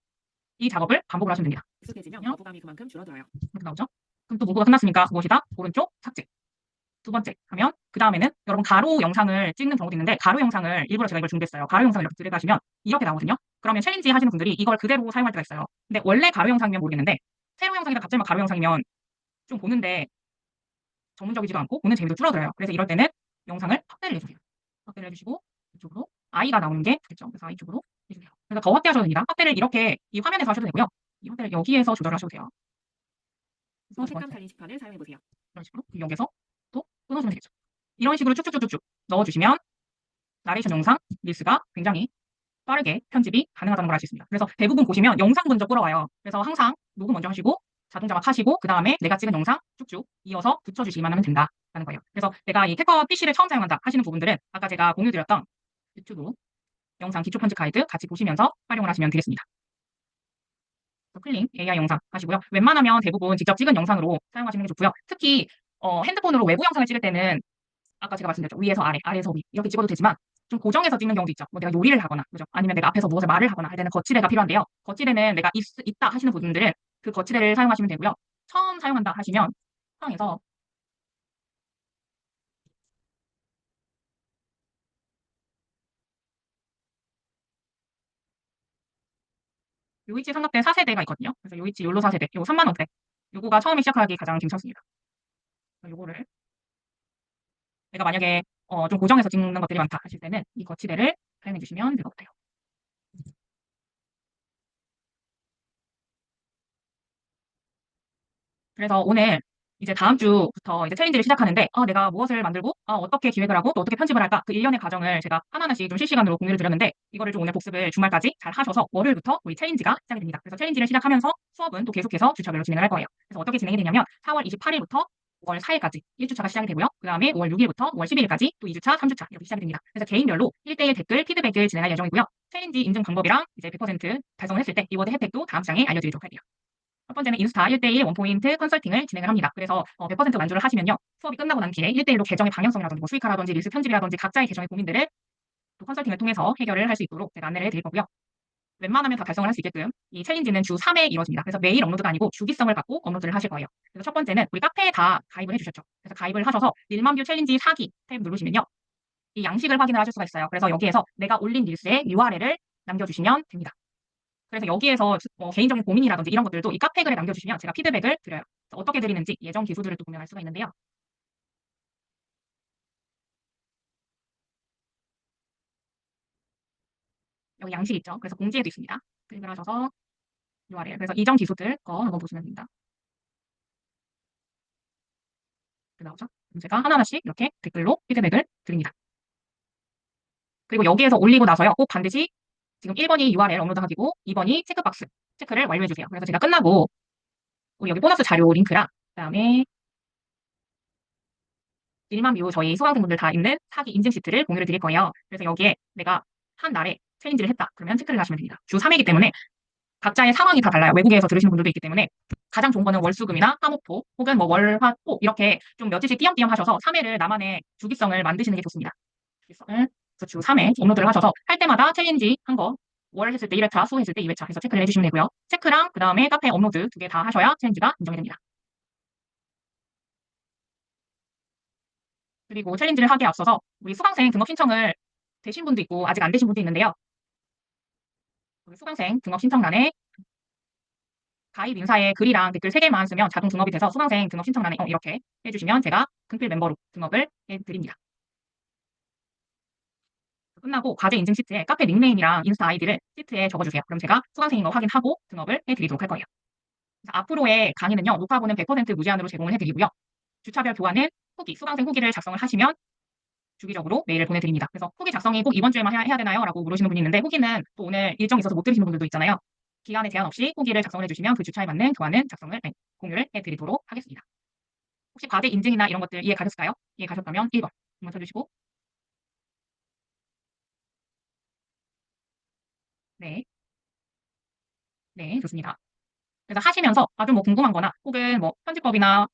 이 작업을 반복을 하시면 됩니다. 익숙해지면 거부감이 그만큼 줄어들어요. 이렇게 나오죠. 그럼 또 문구가 끝났으니까 무엇이다? 오른쪽 삭제. 두 번째 하면 그 다음에는 여러분 가로 영상을 찍는 경우도 있는데 가로 영상을 일부러 제가 이걸 준비했어요. 가로 영상을 이렇게 들어가시면 이렇게 나오거든요. 그러면 챌린지 하시는 분들이 이걸 그대로 사용할 때가 있어요. 근데 원래 가로 영상이면 모르겠는데 세로 영상이나 갑자기 막 가로 영상이면 좀 보는데 전문적이지도 않고 보는 재미도 줄어들어요. 그래서 이럴 때는 영상을 확대를 해주세요. 확대를 해주시고 이쪽으로 I가 나오는 게 좋겠죠. 그래서 I 쪽으로 해주세요. 그래서 더 확대하셔도 됩니다. 확대를 이렇게 이 화면에서 하셔도 되고요. 이 확대를 여기에서 조절하셔도 돼요. 그래서 두 색감 번째 달리지판을 사용해보세요. 이런 식으로 여기서 또 끊어주면 되겠죠. 이런 식으로 쭉쭉쭉쭉 넣어주시면 나레이션 영상 릴스가 굉장히 빠르게 편집이 가능하다는 걸 알 수 있습니다. 그래서 대부분 보시면 영상 먼저 끌어와요. 그래서 항상 녹음 먼저 하시고 자동 자막 하시고 그 다음에 내가 찍은 영상 쭉쭉 이어서 붙여주시기만 하면 된다라는 거예요. 그래서 내가 이 탭컷 PC를 처음 사용한다 하시는 부분들은 아까 제가 공유드렸던 유튜브 영상 기초 편집 가이드 같이 보시면서 활용을 하시면 되겠습니다. 클링 AI 영상 하시고요. 웬만하면 대부분 직접 찍은 영상으로 사용하시는 게 좋고요. 특히 핸드폰으로 외부 영상을 찍을 때는 아까 제가 말씀드렸죠. 위에서 아래, 아래에서 위 이렇게 찍어도 되지만 좀 고정해서 찍는 경우도 있죠. 뭐 내가 요리를 하거나, 그죠? 아니면 내가 앞에서 무엇을 말을 하거나 할 때는 거치대가 필요한데요. 거치대는 내가 있다 하시는 분들은 그 거치대를 사용하시면 되고요. 처음 사용한다 하시면 상황에서 요이치 삼각대 4세대가 있거든요. 그래서 요이치 욜로 4세대, 요거 3만 원대. 요거가 처음에 시작하기 가장 괜찮습니다. 요거를 내가 만약에 좀 고정해서 찍는 것들이 많다 하실 때는 이 거치대를 사용해 주시면 될 것 같아요. 그래서 오늘 이제 다음 주부터 이제 챌린지를 시작하는데 내가 무엇을 만들고 어떻게 기획을 하고 또 어떻게 편집을 할까 그 일련의 과정을 제가 하나하나씩 좀 실시간으로 공유를 드렸는데 이거를 좀 오늘 복습을 주말까지 잘 하셔서 월요일부터 우리 챌린지가 시작이 됩니다. 그래서 챌린지를 시작하면서 수업은 또 계속해서 주차별로 진행을 할 거예요. 그래서 어떻게 진행이 되냐면 4월 28일부터 5월 4일까지 1주차가 시작이 되고요. 그 다음에 5월 6일부터 5월 11일까지 또 2주차, 3주차 이렇게 시작이 됩니다. 그래서 개인별로 1대1 댓글 피드백을 진행할 예정이고요. 챌린지 인증 방법이랑 이제 100% 달성을 했을 때 리워드 혜택도 다음 장에 알려드리도록 할게요. 첫 번째는 인스타 1대1 원포인트 컨설팅을 진행을 합니다. 그래서 100% 만족을 하시면요. 수업이 끝나고 난 뒤에 1대1로 계정의 방향성이라든지 뭐 수익화라든지 릴스 편집이라든지 각자의 계정의 고민들을 또 컨설팅을 통해서 해결을 할 수 있도록 제가 안내를 해드릴 거고요. 웬만하면 다 달성을 할 수 있게끔 이 챌린지는 주 3회 이루어집니다. 그래서 매일 업로드가 아니고 주기성을 갖고 업로드를 하실 거예요. 그래서 첫 번째는 우리 카페에 다 가입을 해주셨죠. 그래서 가입을 하셔서 릴맘뷰 챌린지 사기 탭 누르시면요. 이 양식을 확인을 하실 수가 있어요. 그래서 여기에서 내가 올린 릴스의 URL을 남겨주시면 됩니다. 그래서 여기에서 개인적인 고민이라든지 이런 것들도 이 카페 글에 남겨주시면 제가 피드백을 드려요. 어떻게 드리는지 예정 기수들을 또 보면 알 수가 있는데요. 여기 양식 있죠. 그래서 공지에도 있습니다. 클릭을 하셔서 URL. 그래서 이전 기수들 거 한번 보시면 됩니다. 나오죠? 그럼 제가 하나하나씩 이렇게 댓글로 피드백을 드립니다. 그리고 여기에서 올리고 나서요. 꼭 반드시 지금 1번이 URL 업로드하기고 2번이 체크박스 체크를 완료해주세요. 그래서 제가 끝나고 우리 여기 보너스 자료 링크랑 그다음에 1만 뷰 저희 수강생분들 다 있는 사기 인증 시트를 공유를 드릴 거예요. 그래서 여기에 내가 한 날에 챌린지를 했다. 그러면 체크를 하시면 됩니다. 주 3회이기 때문에 각자의 상황이 다 달라요. 외국에서 들으시는 분들도 있기 때문에 가장 좋은 거는 월수금이나 화목토 혹은 뭐 월화토 이렇게 좀 며칠씩 띄엄띄엄 하셔서 3회를 나만의 주기성을 만드시는 게 좋습니다. 주기성을 그래서 주 3회 업로드를 하셔서 할 때마다 챌린지 한 거 월 했을 때 1회차, 수 했을 때 2회차 해서 체크를 해주시면 되고요. 체크랑 그 다음에 카페 업로드 두 개 다 하셔야 챌린지가 인정이 됩니다. 그리고 챌린지를 하기에 앞서서 우리 수강생 등록 신청을 되신 분도 있고 아직 안 되신 분도 있는데요. 우리 수강생 등록 신청란에 가입 인사에 글이랑 댓글 3개만 쓰면 자동 등록이 돼서 수강생 등록 신청란에 이렇게 해주시면 제가 금필 멤버로 등록을 해드립니다. 끝나고 과제 인증 시트에 카페 닉네임이랑 인스타 아이디를 시트에 적어주세요. 그럼 제가 수강생인 거 확인하고 등록을 해드리도록 할 거예요. 앞으로의 강의는요. 녹화본은 100% 무제한으로 제공을 해드리고요. 주차별 교환은 후기, 수강생 후기를 작성을 하시면 주기적으로 메일을 보내드립니다. 그래서 후기 작성이 꼭 이번 주에만 해야 되나요? 라고 물으시는 분이 있는데 후기는 또 오늘 일정이 있어서 못 들으시는 분들도 있잖아요. 기간에 제한 없이 후기를 작성을 해주시면 그 주차에 맞는 교환은 공유를 해드리도록 하겠습니다. 혹시 과제 인증이나 이런 것들 이해 가셨을까요? 이해 가셨다면 1번 한번 쳐주시고 네, 네, 좋습니다. 그래서 하시면서 아주 뭐 궁금한 거나 혹은 뭐 편집법이나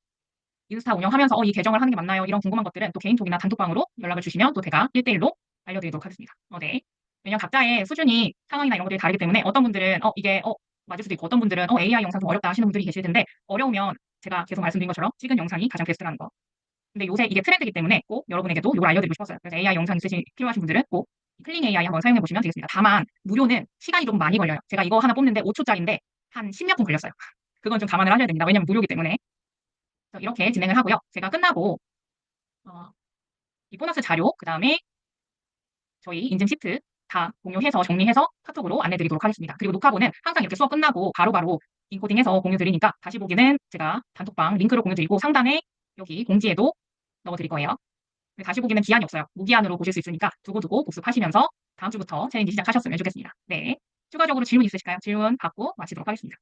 인스타 운영하면서 이 계정을 하는 게 맞나요? 이런 궁금한 것들은 또 개인톡이나 단톡방으로 연락을 주시면 또 제가 1대1로 알려드리도록 하겠습니다. 네. 왜냐면 각자의 수준이 상황이나 이런 것들이 다르기 때문에 어떤 분들은 이게 맞을 수도 있고 어떤 분들은 AI 영상 좀 어렵다 하시는 분들이 계실 텐데 어려우면 제가 계속 말씀드린 것처럼 찍은 영상이 가장 베스트라는 거. 근데 요새 이게 트렌드이기 때문에 꼭 여러분에게도 이걸 알려드리고 싶었어요. 그래서 AI 영상 필요하신 분들은 꼭 클린 AI 한번 사용해 보시면 되겠습니다. 다만 무료는 시간이 좀 많이 걸려요. 제가 이거 하나 뽑는데 5초짜리인데 한 10몇 분 걸렸어요. 그건 좀 감안을 하셔야 됩니다. 왜냐면 무료이기 때문에. 이렇게 진행을 하고요. 제가 끝나고 이 보너스 자료, 그 다음에 저희 인증 시트 다 공유해서 정리해서 카톡으로 안내드리도록 하겠습니다. 그리고 녹화본은 항상 이렇게 수업 끝나고 바로바로 인코딩해서 공유 드리니까 다시 보기는 제가 단톡방 링크로 공유 드리고 상단에 여기 공지에도 넣어 드릴 거예요. 다시 보기는 기한이 없어요. 무기한으로 보실 수 있으니까 두고두고 복습하시면서 다음 주부터 챌린지 시작하셨으면 좋겠습니다. 네. 추가적으로 질문 있으실까요? 질문 받고 마치도록 하겠습니다.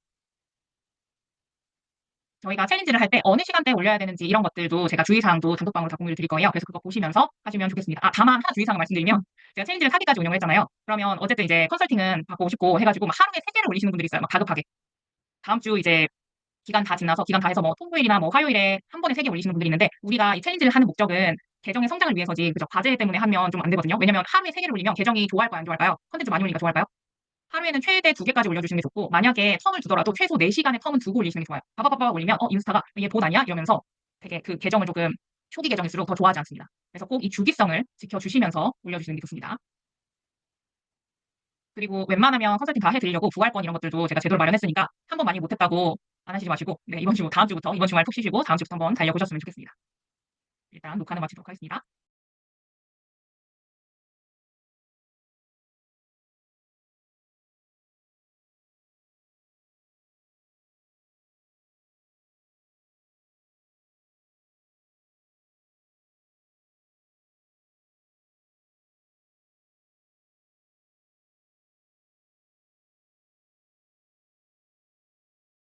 저희가 챌린지를 할 때 어느 시간대에 올려야 되는지 이런 것들도 제가 주의사항도 단톡방으로 다 공유를 드릴 거예요. 그래서 그거 보시면서 하시면 좋겠습니다. 다만 하나 주의사항을 말씀드리면 제가 챌린지를 4기까지 운영을 했잖아요. 그러면 어쨌든 이제 컨설팅은 받고 싶고 해가지고 막 하루에 3개를 올리시는 분들이 있어요. 막 다급하게. 다음 주 이제 기간 다 지나서 기간 다 해서 뭐 토요일이나 뭐 화요일에 한 번에 3개 올리시는 분들이 있는데 우리가 이 챌린지를 하는 목적은 계정의 성장을 위해서지 그죠? 과제 때문에 하면 좀 안 되거든요. 왜냐면 하루에 3개를 올리면 계정이 좋아할까요? 안 좋아할까요? 컨텐츠 많이 올리니까 좋아할까요? 하루에는 최대 2개까지 올려주시는 게 좋고 만약에 텀을 두더라도 최소 4시간의 텀은 두고 올리시는 게 좋아요. 빠바바바 올리면 인스타가 얘 본 아니야? 이러면서 되게 그 계정을 조금 초기 계정일수록 더 좋아하지 않습니다. 그래서 꼭 이 주기성을 지켜주시면서 올려주시는 게 좋습니다. 그리고 웬만하면 컨설팅 다 해드리려고 부활권 이런 것들도 제가 제대로 마련했으니까 한 번 많이 못했다고 안 하시지 마시고 네, 이번 주 다음 주부터 이번 주말 푹 쉬시고 다음 주부터 한번 달려보셨으면 좋겠습니다. 일단 녹화는 마치도록 하겠습니다.